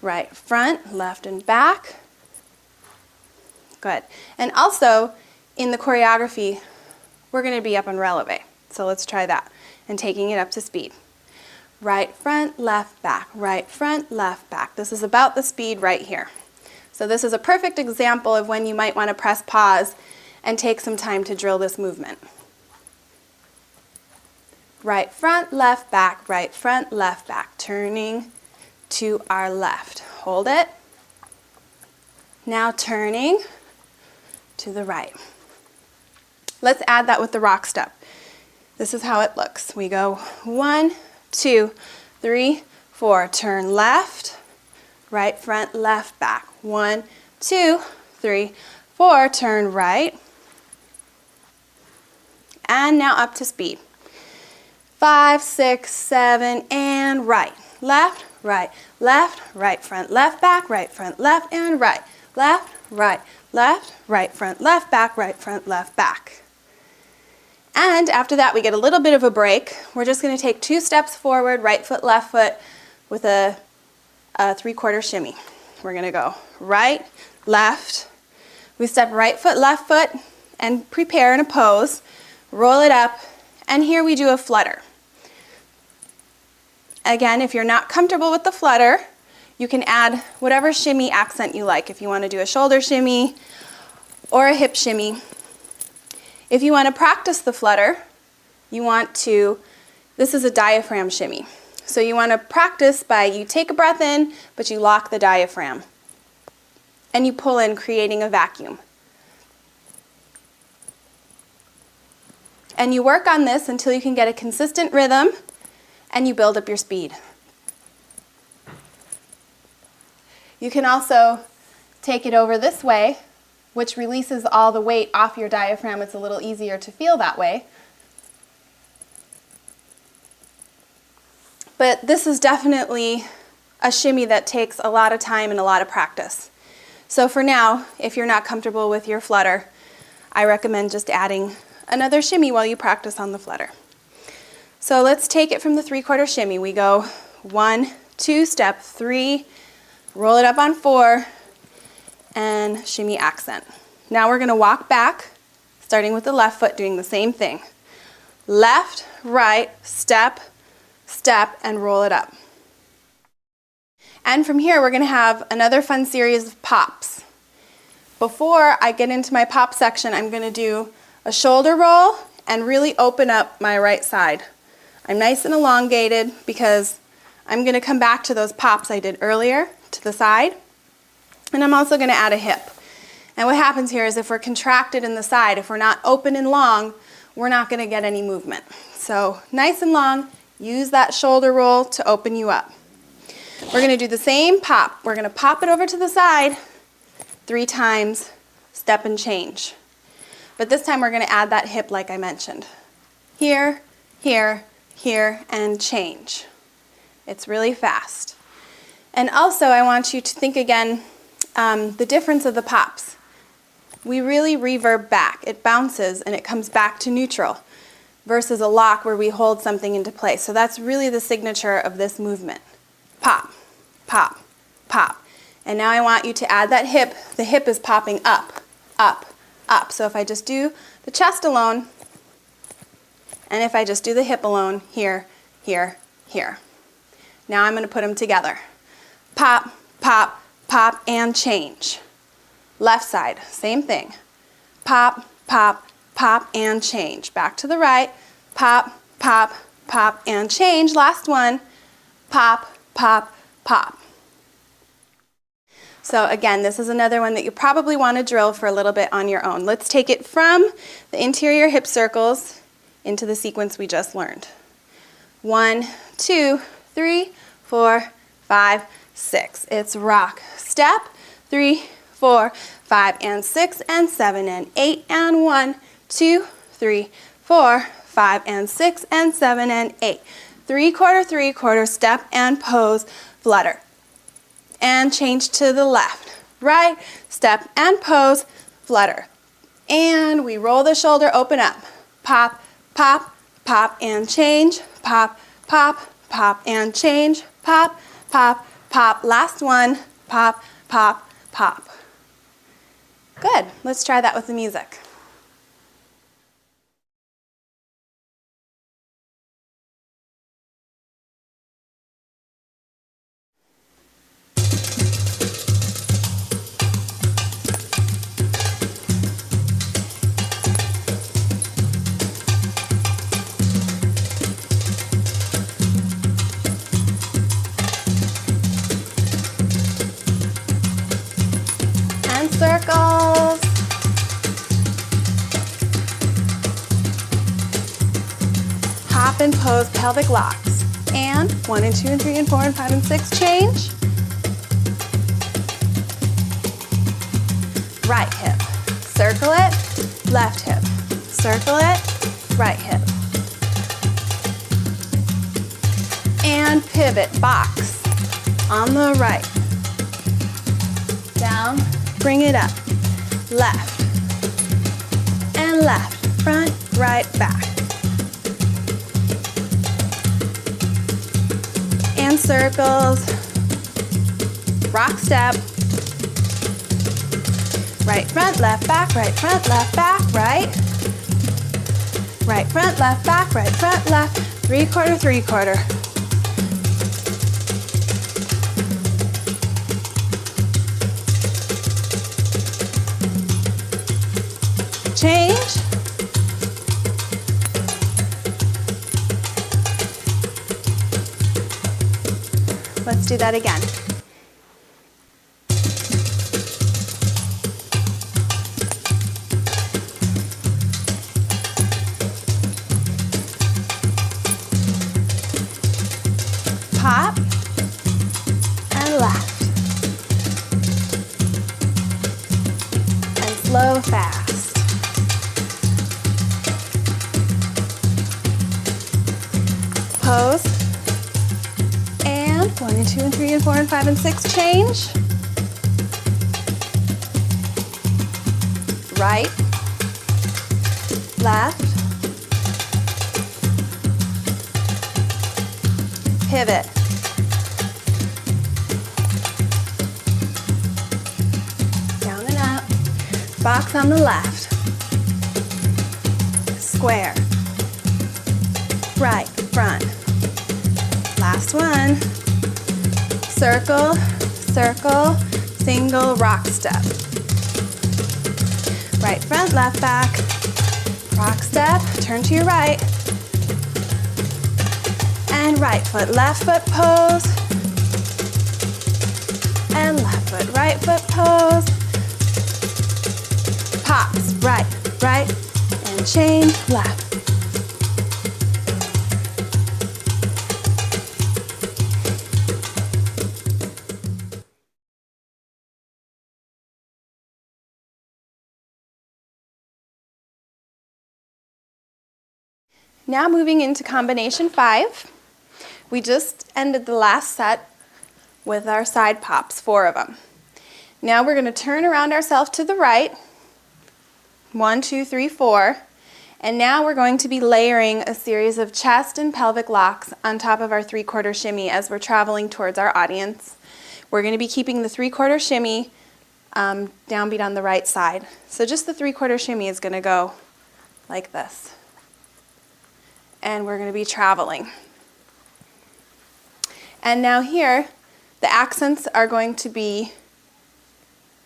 Right, front, left, and back. Good. And also, in the choreography, we're going to be up on releve. So let's try that. And taking it up to speed. Right, front, left, back. Right, front, left, back. This is about the speed right here. So this is a perfect example of when you might want to press pause and take some time to drill this movement. Right, front, left, back. Right, front, left, back. Turning to our left. Hold it. Now turning to the right. Let's add that with the rock step. This is how it looks. We go 1, 2, 3, 4. Turn left, right, front, left, back. 1, 2, 3, 4. Turn right. And now up to speed. 5, 6, 7, and right. Left, right, front, left, back, right, front, left, and right. Left, right, front, left, back, right, front, left, back. And after that, we get a little bit of a break. We're just going to take 2 steps forward, right foot, left foot, with a 3/4 shimmy. We're going to go right, left. We step right foot, left foot, and prepare in a pose. Roll it up, and here we do a flutter. Again, if you're not comfortable with the flutter, you can add whatever shimmy accent you like. If you want to do a shoulder shimmy or a hip shimmy. If you want to practice the flutter, this is a diaphragm shimmy. So you want to practice by, you take a breath in, but you lock the diaphragm. And you pull in, creating a vacuum. And you work on this until you can get a consistent rhythm, and you build up your speed. You can also take it over this way, which releases all the weight off your diaphragm. It's a little easier to feel that way. But this is definitely a shimmy that takes a lot of time and a lot of practice. So for now, if you're not comfortable with your flutter, I recommend just adding another shimmy while you practice on the flutter. So let's take it from the 3/4 shimmy. We go 1, 2, step 3, roll it up on 4, and shimmy accent. Now we're going to walk back, starting with the left foot, doing the same thing. Left, right, step, step, and roll it up. And from here, we're going to have another fun series of pops. Before I get into my pop section, I'm going to do a shoulder roll and really open up my right side. I'm nice and elongated because I'm going to come back to those pops I did earlier to the side. And I'm also going to add a hip. And what happens here is if we're contracted in the side, if we're not open and long, we're not going to get any movement. So nice and long, use that shoulder roll to open you up. We're going to do the same pop. We're going to pop it over to the side 3 times, step and change. But this time we're going to add that hip like I mentioned. Here, here, here, and change. It's really fast. And also I want you to think again the difference of the pops. We really reverb back. It bounces and it comes back to neutral versus a lock where we hold something into place. So that's really the signature of this movement. Pop, pop, pop. And now I want you to add that hip. The hip is popping up, up, up. So if I just do the chest alone, and if I just do the hip alone, here, here, here. Now I'm going to put them together. Pop, pop, pop, and change. Left side, same thing. Pop, pop, pop, and change. Back to the right. Pop, pop, pop, and change. Last one. Pop, pop, pop. So again, this is another one that you probably want to drill for a little bit on your own. Let's take it from the interior hip circles into the sequence we just learned. 1, 2, 3, 4, 5, 6. It's rock, step, 3, 4, 5, and 6, and 7, and 8, and 1, 2, 3, 4, 5, and 6, and 7, and 8. 3/4, 3/4, step and pose, flutter. And change to the left, right, step and pose, flutter. And we roll the shoulder, open up. Pop, pop, pop, and change. Pop, pop, pop, and change. Pop, pop, pop. Last one. Pop, pop, pop. Good. Let's try that with the music. Circles. Hop and pose pelvic locks. And 1 and 2 and 3 and 4 and 5 and 6, change. Right hip. Circle it, left hip. Circle it, right hip. And pivot, box on the right. Down. Bring it up, left, and left, front, right, back. And circles, rock step, right front, left back, right front, left back, right. Right front, left back, right front, left, 3/4, 3/4. Change. Let's do that again. Pop and left. And slow, fast. Pose. And 1 and 2 and 3 and 4 and 5 and 6, change. Right, left, pivot. Down and up, box on the left, square, right, front. Last one, circle, circle, single rock step. Right front, left back, rock step, turn to your right, and right foot, left foot pose, and left foot, right foot pose, pops, right, right, and change, left. Now moving into combination 5. We just ended the last set with our side pops, 4 of them. Now we're going to turn around ourselves to the right. 1, 2, 3, 4. And now we're going to be layering a series of chest and pelvic locks on top of our 3/4 shimmy as we're traveling towards our audience. We're going to be keeping the 3/4 shimmy downbeat on the right side. So just the 3/4 shimmy is going to go like this. And we're going to be traveling. And now here, the accents are going to be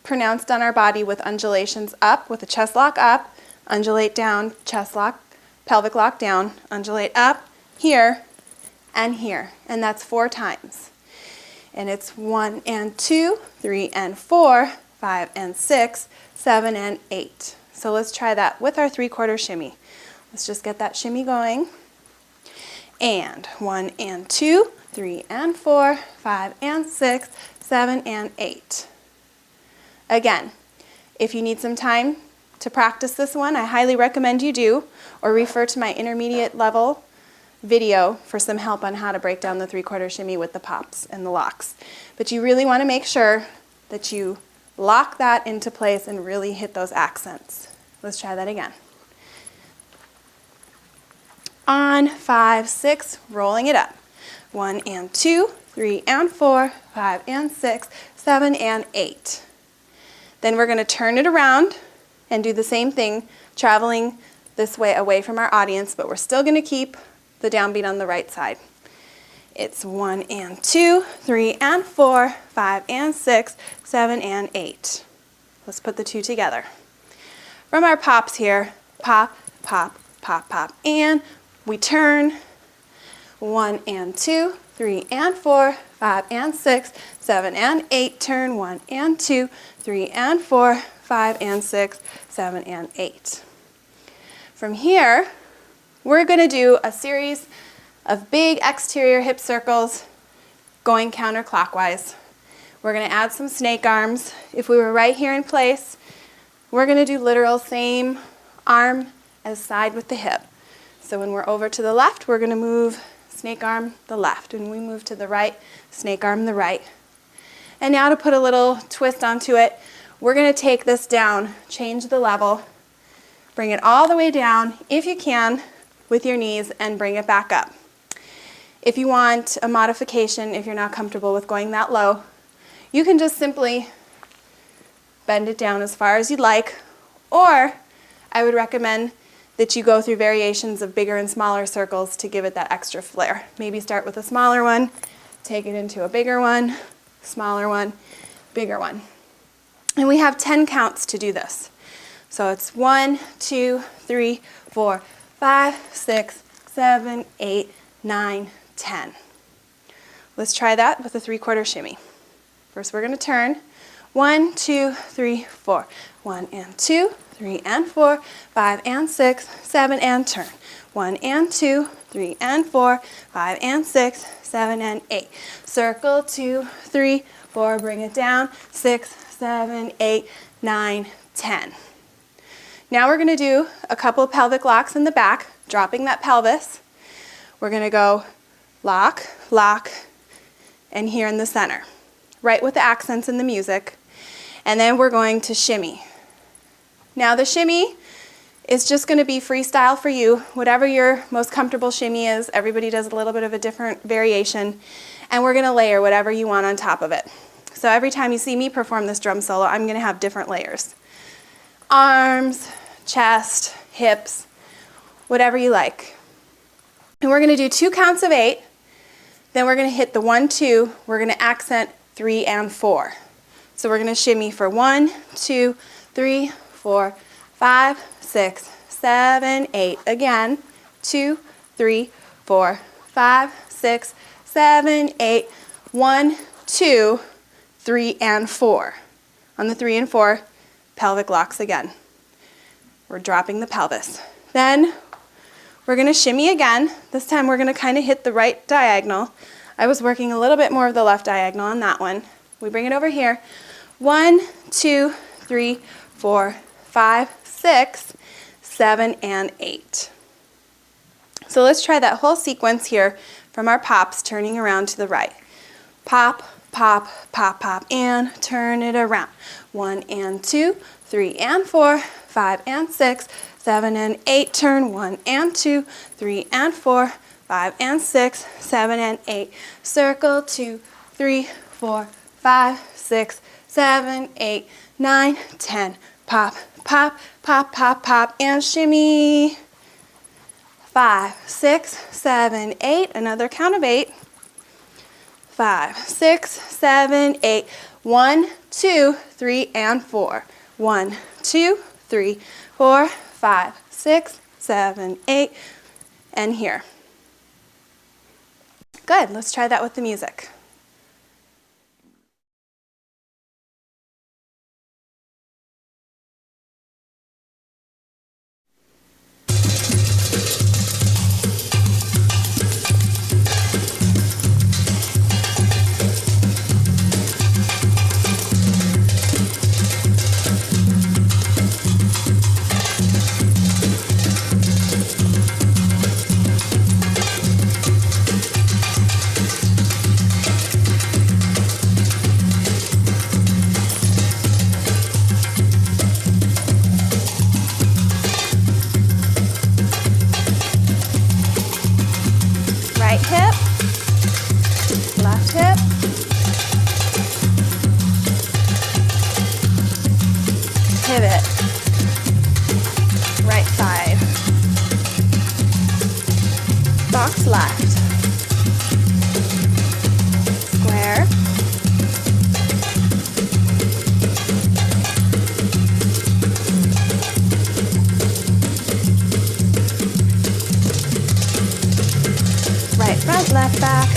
pronounced on our body with undulations up, with a chest lock up, undulate down, chest lock, pelvic lock down, undulate up, here, and here. And that's 4 times. And it's 1 and 2, 3 and 4, 5 and 6, 7 and 8. So let's try that with our 3/4 shimmy. Let's just get that shimmy going. And 1 and 2, 3 and 4, 5 and 6, 7 and 8. Again, if you need some time to practice this one, I highly recommend you do, or refer to my intermediate level video for some help on how to break down the 3/4 shimmy with the pops and the locks. But you really want to make sure that you lock that into place and really hit those accents. Let's try that again. On 5, 6, rolling it up. 1 and 2, 3 and 4, 5 and 6, 7 and 8. Then we're going to turn it around and do the same thing, traveling this way away from our audience, but we're still going to keep the downbeat on the right side. It's 1 and 2, 3 and 4, 5 and 6, 7 and 8. Let's put the 2 together. From our pops here, pop, pop, pop, pop, and we turn. 1 and 2, 3 and 4, 5 and 6, 7 and 8, turn. 1 and 2, 3 and 4, 5 and 6, 7 and 8. From here, we're going to do a series of big exterior hip circles going counterclockwise. We're going to add some snake arms. If we were right here in place, we're going to do literal same arm as side with the hip. So when we're over to the left, we're going to move snake arm the left. When we move to the right, snake arm the right. And now to put a little twist onto it, we're going to take this down, change the level, bring it all the way down, if you can, with your knees, and bring it back up. If you want a modification, if you're not comfortable with going that low, you can just simply bend it down as far as you'd like, or I would recommend that you go through variations of bigger and smaller circles to give it that extra flair. Maybe start with a smaller one, take it into a bigger one, smaller one, bigger one. And we have 10 counts to do this. So it's 1, 2, 3, 4, 5, 6, 7, 8, 9, 10. Let's try that with a 3/4 shimmy. First we're going to turn. 1, 2, 3, 4. 1 and 2, 3 and 4, 5 and 6, 7 and turn. 1 and 2, 3 and 4, 5 and 6, 7 and 8. Circle 2, 3, 4, bring it down. 6, 7, 8, 9, 10. Now we're going to do a couple of pelvic locks in the back, dropping that pelvis. We're going to go lock, lock, and here in the center, right with the accents in the music. And then we're going to shimmy. Now the shimmy is just going to be freestyle for you, whatever your most comfortable shimmy is. Everybody does a little bit of a different variation, and we're going to layer whatever you want on top of it. So every time you see me perform this drum solo, I'm going to have different layers. Arms, chest, hips, whatever you like. And we're going to do 2 counts of 8. Then we're going to hit the 1, 2. We're going to accent 3 and 4. So we're going to shimmy for 1, 2, 3, 4, 5, 6, 7, 8. Again, 2, 3, 4, 5, 6, 7, 8. 1, 2, 3, and 4. On the 3 and 4, pelvic locks again. We're dropping the pelvis. Then we're going to shimmy again. This time we're going to kind of hit the right diagonal. I was working a little bit more of the left diagonal on that one. We bring it over here. 1, 2, 3, 4, 5, 6, 7, and 8. So let's try that whole sequence here from our pops, turning around to the right. Pop, pop, pop, pop, and turn it around. 1 and 2, 3 and 4, 5 and 6, 7 and 8, turn. 1 and 2, 3 and 4, 5 and 6, 7 and 8. Circle 2, 3, 4, 5, 6, 7, 8, 9, 10. Pop, pop, pop, pop, pop, and shimmy. 5, 6, 7, 8. Another count of 8. 5, 6, 7, 8. 1, 2, 3, and 4. 1, 2, 3, 4, 5, 6, 7, 8, and here. Good, let's try that with the music. Right hip, left hip, pivot, right side, box left, square, right front, left back,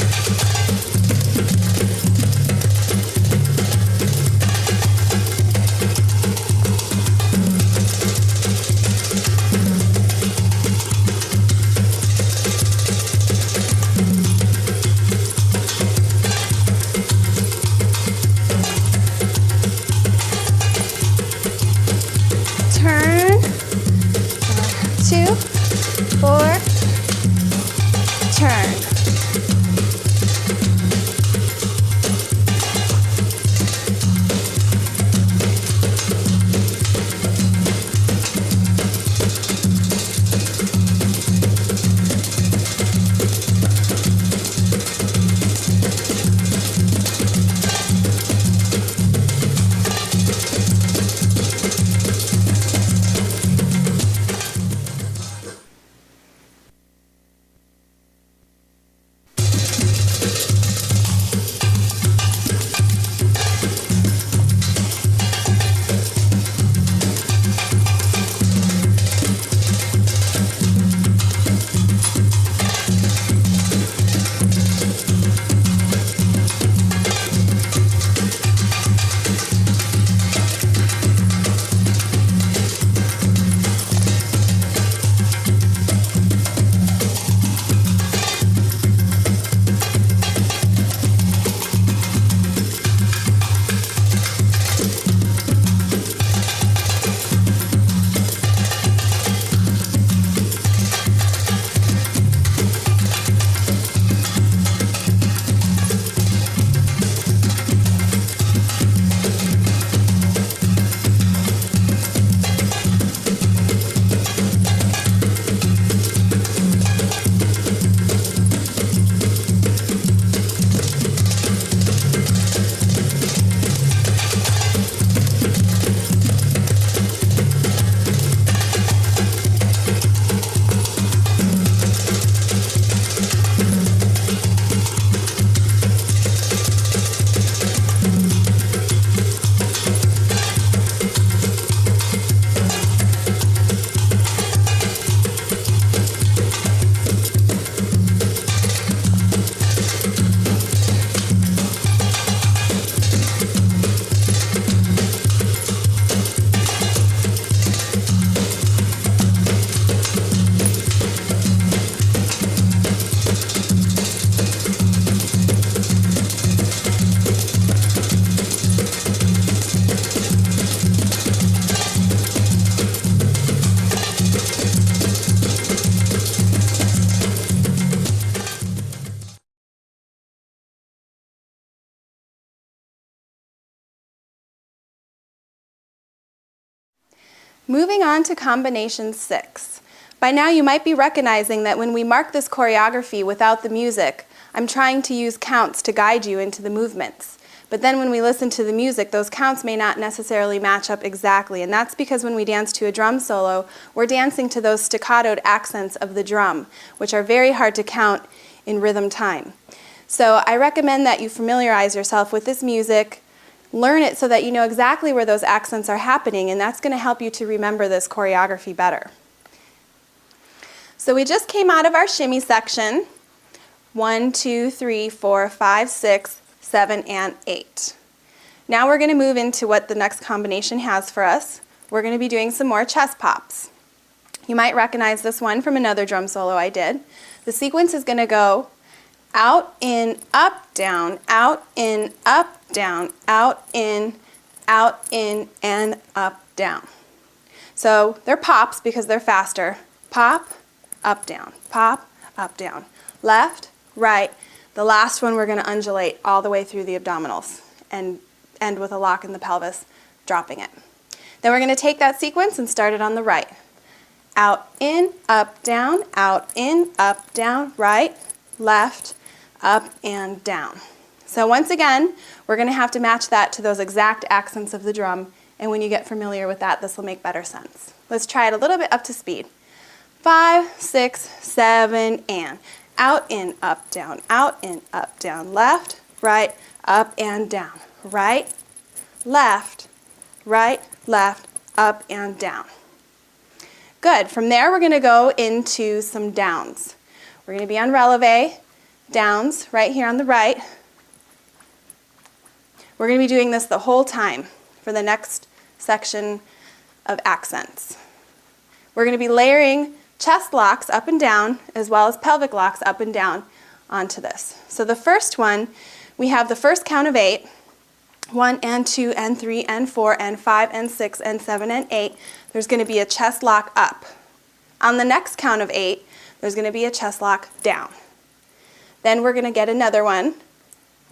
Moving on to combination 6. By now you might be recognizing that when we mark this choreography without the music, I'm trying to use counts to guide you into the movements. But then when we listen to the music, those counts may not necessarily match up exactly, and that's because when we dance to a drum solo, we're dancing to those staccatoed accents of the drum, which are very hard to count in rhythm time. So I recommend that you familiarize yourself with this music, learn it so that you know exactly where those accents are happening, and that's going to help you to remember this choreography better. So we just came out of our shimmy section. 1, 2, 3, 4, 5, 6, 7, and 8. Now we're going to move into what the next combination has for us. We're going to be doing some more chest pops. You might recognize this one from another drum solo I did. The sequence is going to go out, in, up, down, out, in, up, down, out, in, and up, down. So they're pops because they're faster. Pop, up, down, pop, up, down. Left, right. The last one we're going to undulate all the way through the abdominals and end with a lock in the pelvis, dropping it. Then we're going to take that sequence and start it on the right. Out, in, up, down, right, left, up, and down. So once again, we're going to have to match that to those exact accents of the drum, and when you get familiar with that, this will make better sense. Let's try it a little bit up to speed. 5, 6, 7, and out, in, up, down, left, right, up, and down, right, left, up, and down. Good. From there, we're going to go into some downs. We're going to be on releve, downs, right here on the right. We're going to be doing this the whole time for the next section of accents. We're going to be layering chest locks up and down, as well as pelvic locks up and down onto this. So the first one, we have the first count of 8. 1 and 2 and 3 and 4 and 5 and 6 and 7 and 8. There's going to be a chest lock up. On the next count of 8, there's going to be a chest lock down. Then we're going to get another one.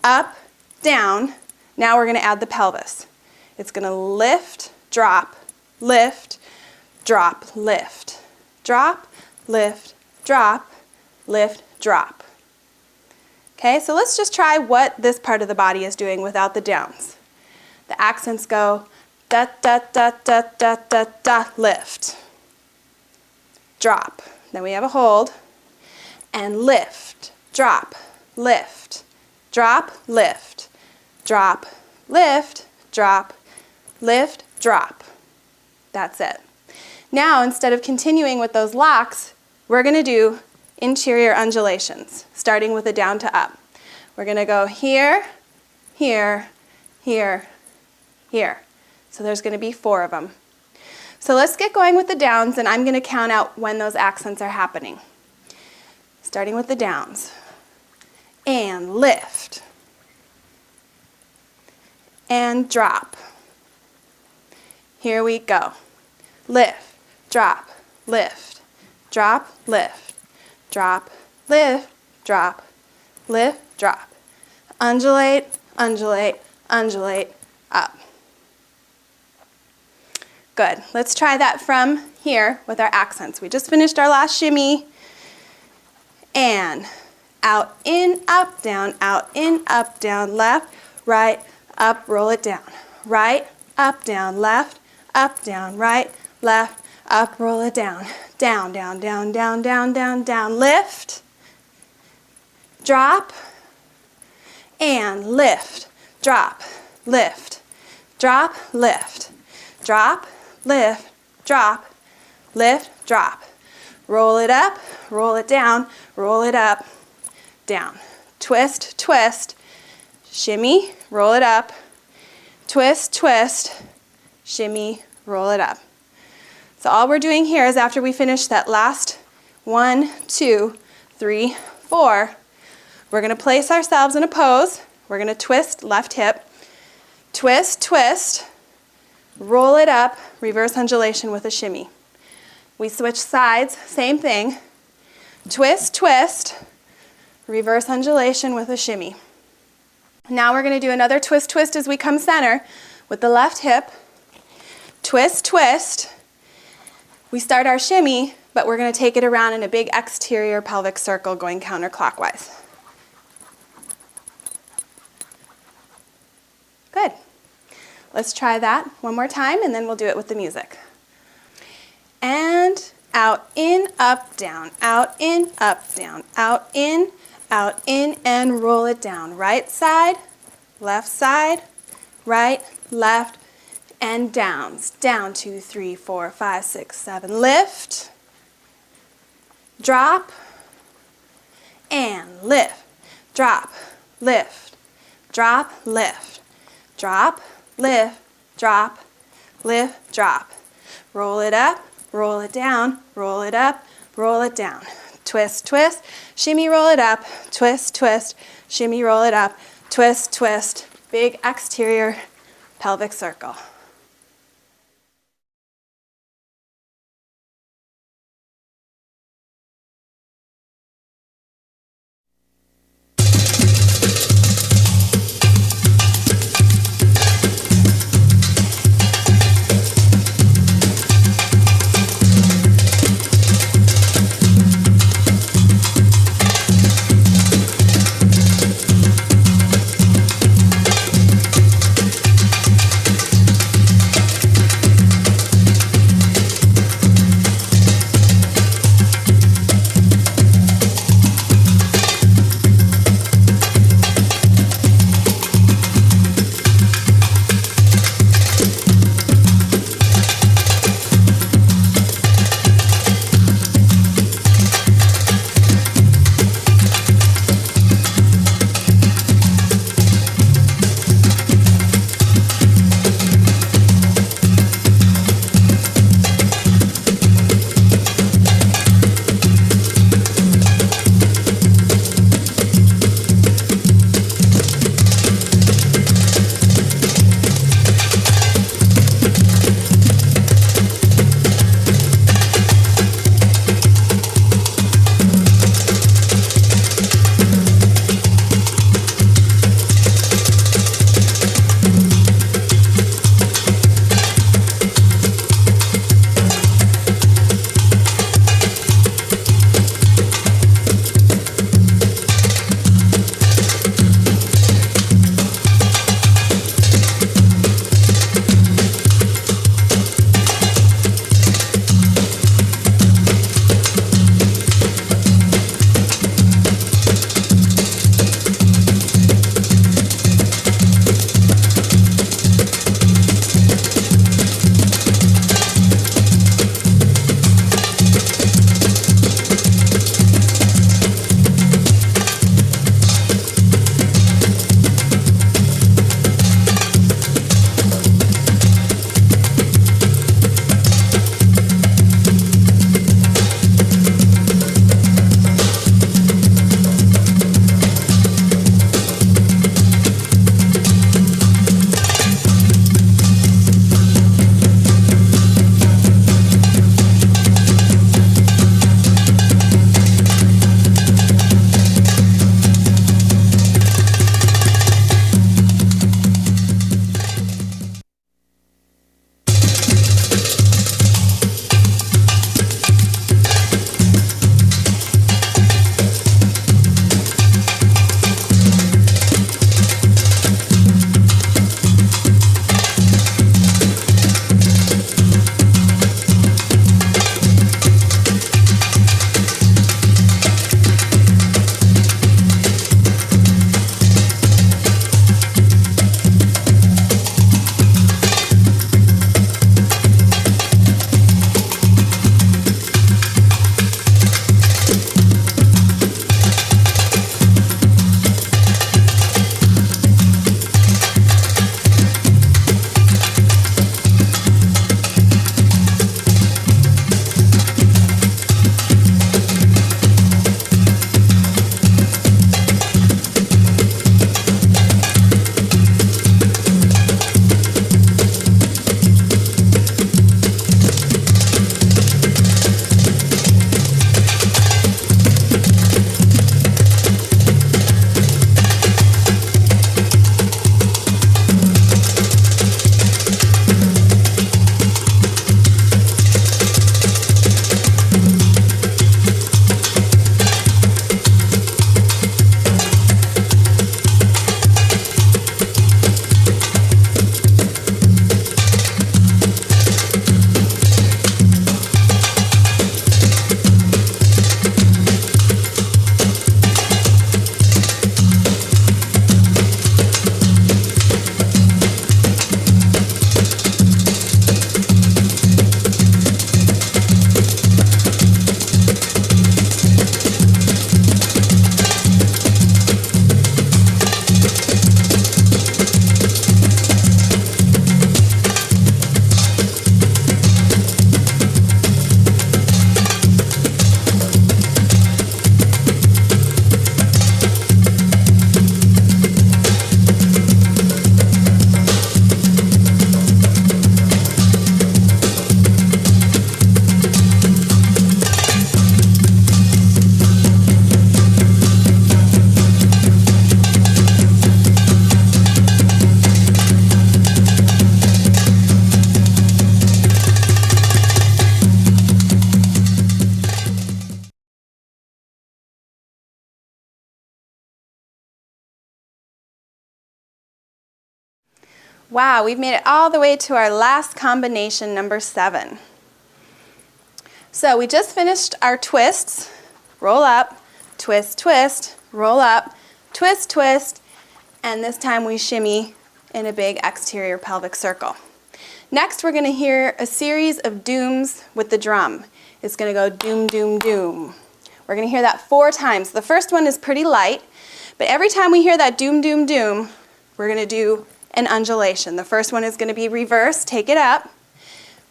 Up, down. Now we're going to add the pelvis. It's going to lift, drop, lift, drop, lift, drop, lift, drop. Okay, so let's just try what this part of the body is doing without the downs. The accents go da da da da da da da, lift, drop. Then we have a hold, and lift, drop, lift, drop, lift, drop, lift, drop, lift, drop. That's it. Now, instead of continuing with those locks, we're going to do interior undulations, starting with a down to up. We're going to go here, here, here, here. So there's going to be 4 of them. So let's get going with the downs, and I'm going to count out when those accents are happening. Starting with the downs. And lift. And drop. Here we go. Lift. Drop, lift, drop, lift, drop, lift, drop, lift, drop. Undulate, undulate, undulate, up. Good. Let's try that from here with our accents. We just finished our last shimmy. And out, in, up, down, left, right, up, roll it down. Right, up, down, left, up, down, right, left, up, roll it down. Down, down, down, down, down, down, down. Lift, drop, and lift, drop, lift, drop, lift, drop, lift, drop, lift, drop. Roll it up, roll it down, roll it up, down. Twist, twist, shimmy, roll it up, twist, twist, shimmy, roll it up. So all we're doing here is after we finish that last 1, 2, 3, 4, we're going to place ourselves in a pose. We're going to twist left hip, twist, twist, roll it up, reverse undulation with a shimmy. We switch sides, same thing. Twist, twist, reverse undulation with a shimmy. Now we're going to do another twist, twist as we come center with the left hip. Twist, twist, We start our shimmy, but we're going to take it around in a big exterior pelvic circle going counterclockwise. Good. Let's try that one more time, and then we'll do it with the music. And out, in, up, down, out, in, up, down, out, in, and roll it down. Right side, right, left, and downs. Down, 2, 3, 4, 5, 6, 7. Lift, drop, and lift. Drop, lift, drop, lift. Drop, lift, drop, lift, drop. Roll it up, roll it down, roll it up, roll it down. Twist, twist, shimmy, roll it up, twist, twist, shimmy, roll it up, twist, twist. Big exterior pelvic circle. Wow, we've made it all the way to our last combination, number 7. So we just finished our twists. Roll up, twist, twist, roll up, twist, twist, and this time we shimmy in a big exterior pelvic circle. Next, we're going to hear a series of dooms with the drum. It's going to go doom, doom, doom. We're going to hear that 4 times. The first one is pretty light, but every time we hear that doom, doom, doom, we're going to do an undulation. The first one is going to be reverse, take it up.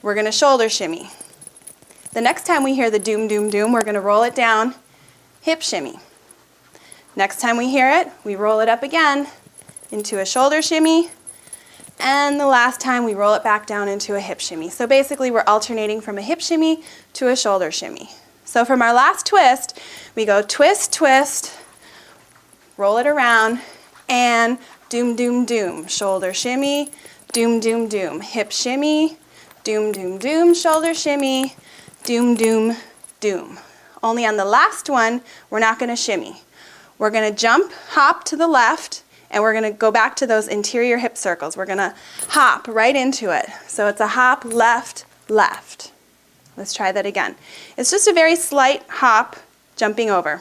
We're going to shoulder shimmy. The next time we hear the doom, doom, doom, we're going to roll it down, hip shimmy. Next time we hear it, we roll it up again into a shoulder shimmy. And the last time we roll it back down into a hip shimmy. So basically we're alternating from a hip shimmy to a shoulder shimmy. So from our last twist, we go twist, twist, roll it around, and doom, doom, doom. Shoulder shimmy, doom, doom, doom. Hip shimmy, doom, doom, doom. Shoulder shimmy, doom, doom, doom. Only on the last one, we're not going to shimmy. We're going to jump, hop to the left, and we're going to go back to those interior hip circles. We're going to hop right into it. So it's a hop, left, left. Let's try that again. It's just a very slight hop, jumping over.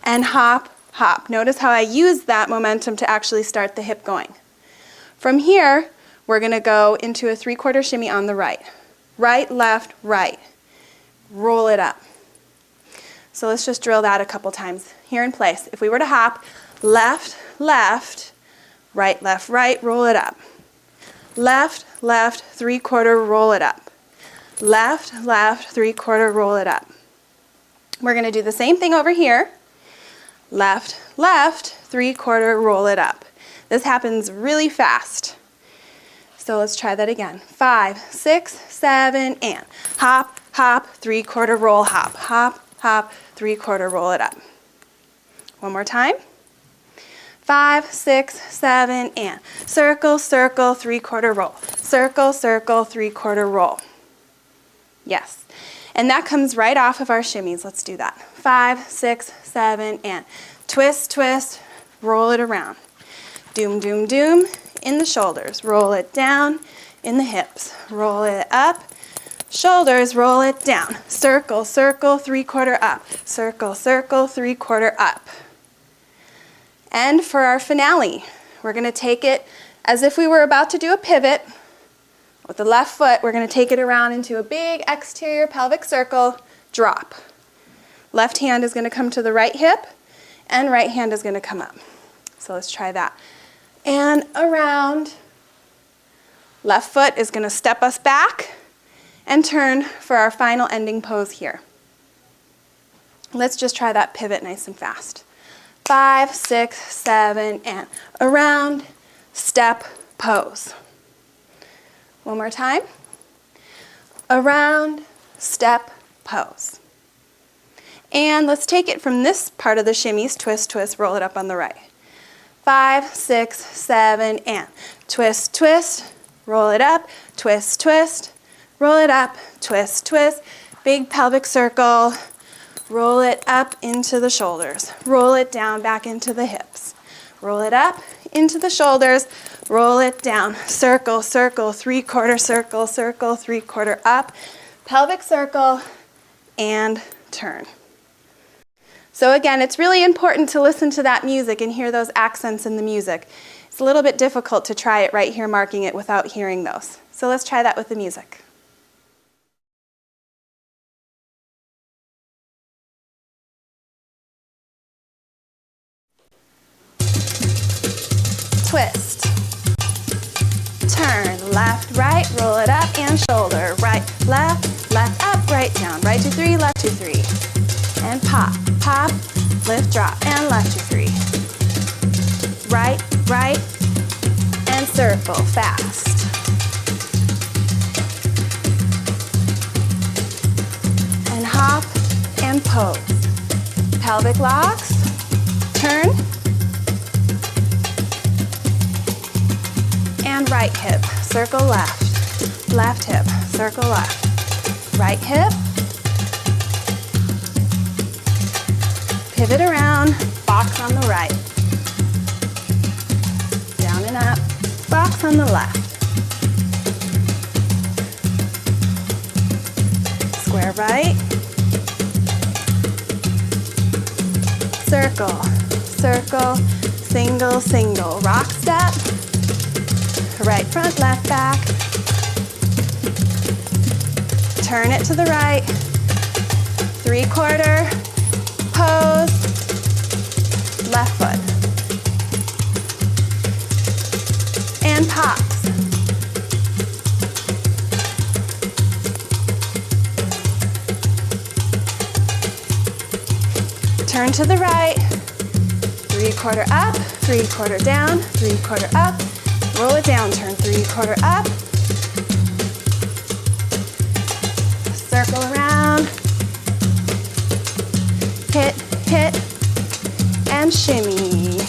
And hop, hop. Notice how I use that momentum to actually start the hip going. From here, we're going to go into a 3/4 shimmy on the right. Right, left, right. Roll it up. So let's just drill that a couple times here in place. If we were to hop, left, left, right, left, right, roll it up. Left, left, 3/4, roll it up. Left, left, 3/4, roll it up. We're going to do the same thing over here. Left, left, 3/4, roll it up. This happens really fast. So let's try that again. 5, 6, 7, and hop, hop, 3/4, roll, hop, hop, hop, 3/4, roll it up. One more time. 5, 6, 7, and circle, circle, 3/4 roll. Circle, circle, 3/4 roll. Yes. And that comes right off of our shimmies. Let's do that. 5, 6, 7, and twist, twist, roll it around. Doom, doom, doom in the shoulders. Roll it down in the hips. Roll it up. Shoulders, roll it down. Circle, circle, 3/4 up. Circle, circle, 3/4 up. And for our finale, we're going to take it as if we were about to do a pivot. With the left foot, we're going to take it around into a big exterior pelvic circle, drop. Left hand is going to come to the right hip, and right hand is going to come up. So let's try that. And around. Left foot is going to step us back and turn for our final ending pose here. Let's just try that pivot nice and fast. 5, 6, 7, and around, step, pose. One more time. Around, step, pose. And let's take it from this part of the shimmies, twist, twist, roll it up on the right. 5, 6, 7, and twist, twist, roll it up, twist, twist, roll it up, twist, twist, big pelvic circle, roll it up into the shoulders, roll it down back into the hips, roll it up into the shoulders, roll it down, circle, circle, 3/4 circle, circle, 3/4 up, pelvic circle, and turn. So again, it's really important to listen to that music and hear those accents in the music. It's a little bit difficult to try it right here marking it without hearing those. So let's try that with the music. Twist, turn, left, right, roll it up and shoulder, right, left, left, up, right, down, right 2, 3, left 2, 3, and pop, pop, lift, drop, and left 2, 3, right, right, and circle, fast, and hop, and pose, pelvic locks, turn, and right hip, circle left, left hip, circle left, right hip, pivot around, box on the right, down and up, box on the left. Square right. Circle, circle, single, single. Rock step. Right front, left back. Turn it to the right. 3/4. Pose. Left foot. And pops. Turn to the right. 3/4 up, 3/4 down, 3/4 up. Roll it down, turn 3/4 up. Circle around. Hit, hit, and shimmy.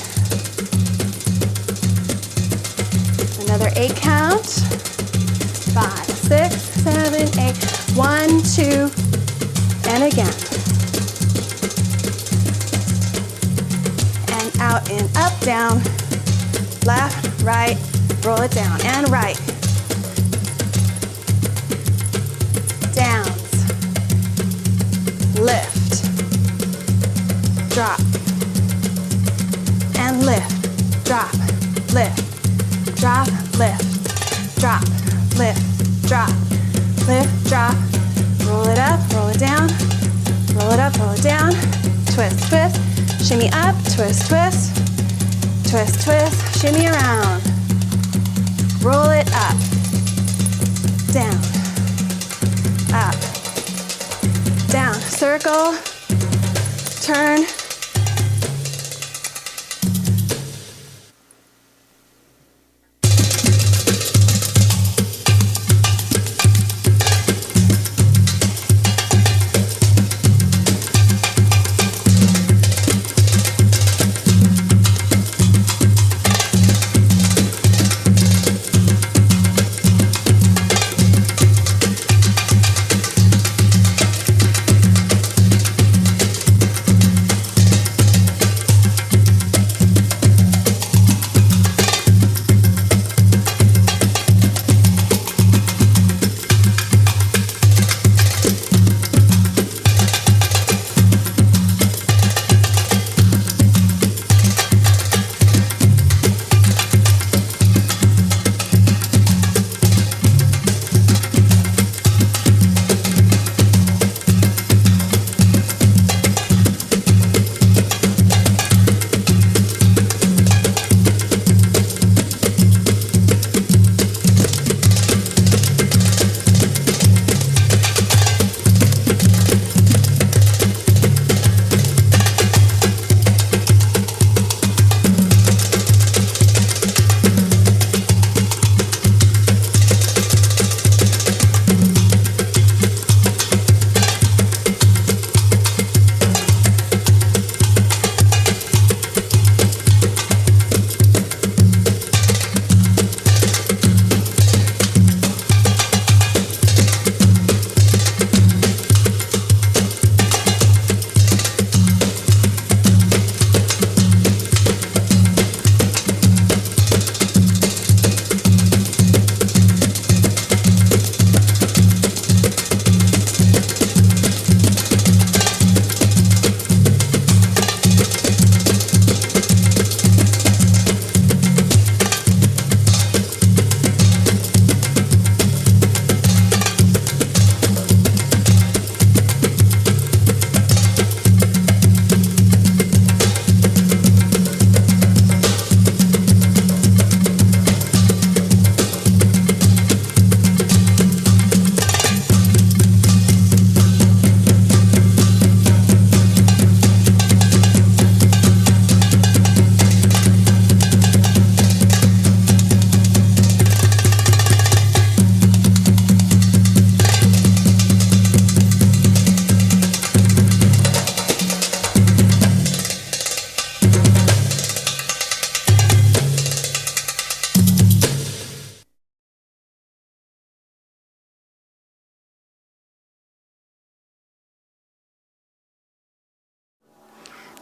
Another 8 count. 5, 6, 7, 8. 1, 2, and again. And out and up, down. Left, right, roll it down, and right. Downs. Lift. Drop. And lift. Drop. Lift. Drop, lift. Drop, lift. Drop. Lift, drop. Roll it up, roll it down. Roll it up, roll it down. Twist, twist. Shimmy up, twist, twist. Twist, twist. Shimmy around. Roll it up. Down. Up. Down. Circle. Turn.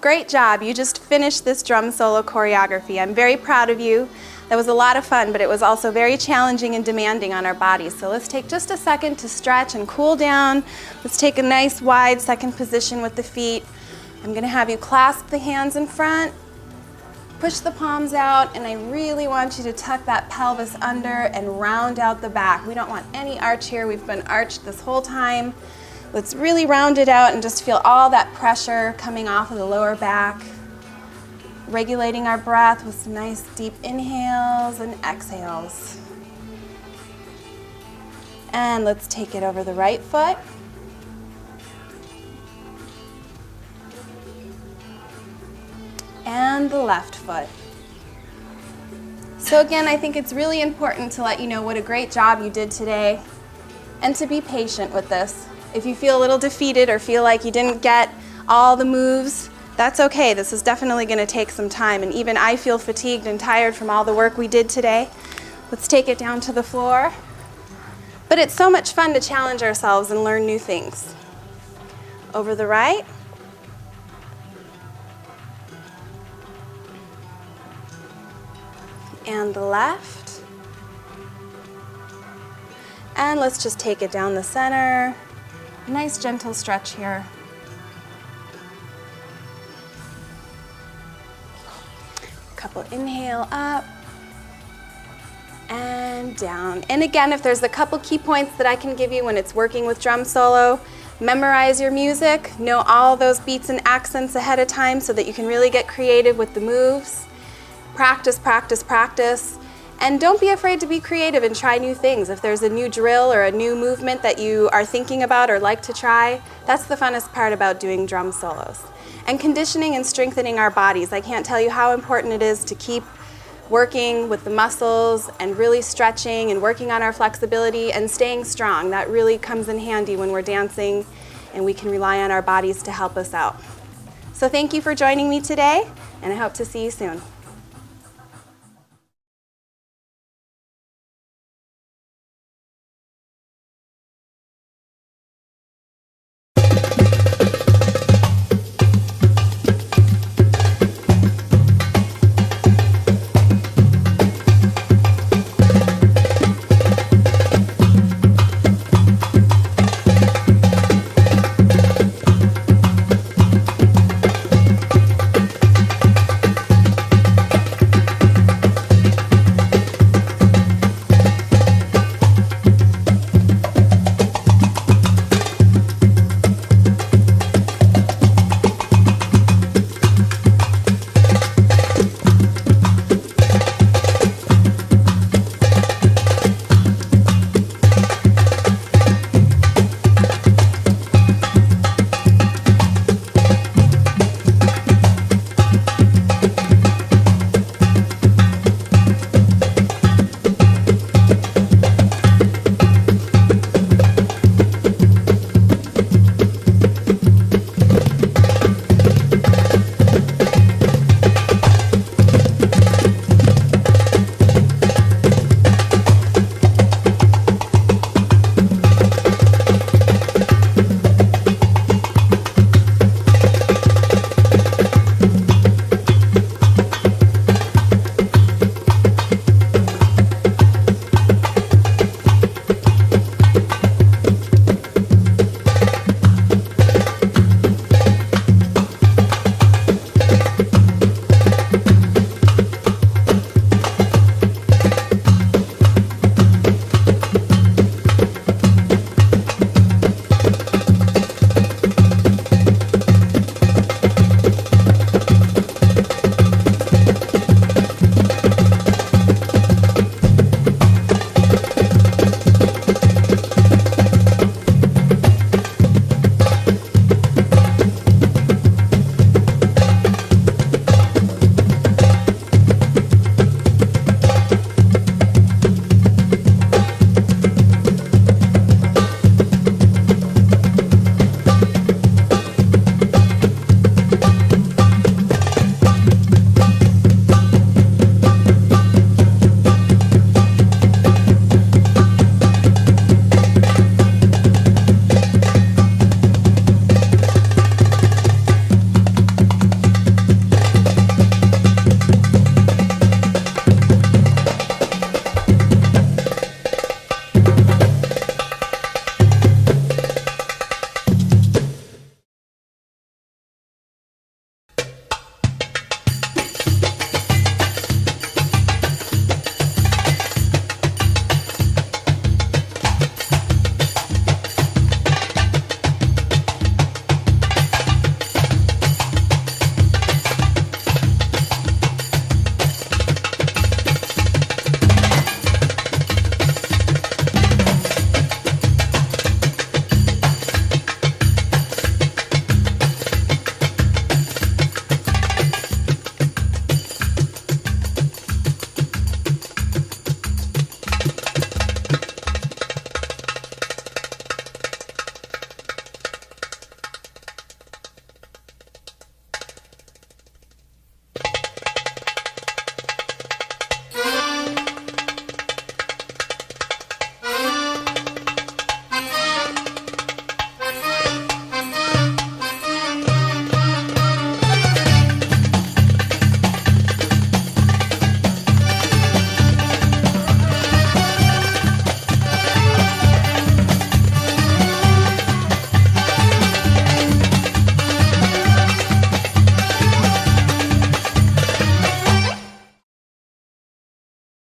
Great job. You just finished this drum solo choreography. I'm very proud of you. That was a lot of fun, but it was also very challenging and demanding on our bodies. So let's take just a second to stretch and cool down. Let's take a nice wide second position with the feet. I'm gonna have you clasp the hands in front, push the palms out, and I really want you to tuck that pelvis under and round out the back. We don't want any arch here. We've been arched this whole time. Let's really round it out and just feel all that pressure coming off of the lower back. Regulating our breath with some nice deep inhales and exhales. And let's take it over the right foot. And the left foot. So again, I think it's really important to let you know what a great job you did today and to be patient with this. If you feel a little defeated or feel like you didn't get all the moves, that's okay. This is definitely going to take some time, and even I feel fatigued and tired from all the work we did today. Let's take it down to the floor. But it's so much fun to challenge ourselves and learn new things. Over the right. And the left. And let's just take it down the center. Nice gentle stretch here. Couple inhale up and down. And again, if there's a couple key points that I can give you when it's working with drum solo, memorize your music, know all those beats and accents ahead of time so that you can really get creative with the moves. Practice, practice, practice. And don't be afraid to be creative and try new things. If there's a new drill or a new movement that you are thinking about or like to try, that's the funnest part about doing drum solos. And conditioning and strengthening our bodies. I can't tell you how important it is to keep working with the muscles and really stretching and working on our flexibility and staying strong. That really comes in handy when we're dancing and we can rely on our bodies to help us out. So thank you for joining me today, and I hope to see you soon.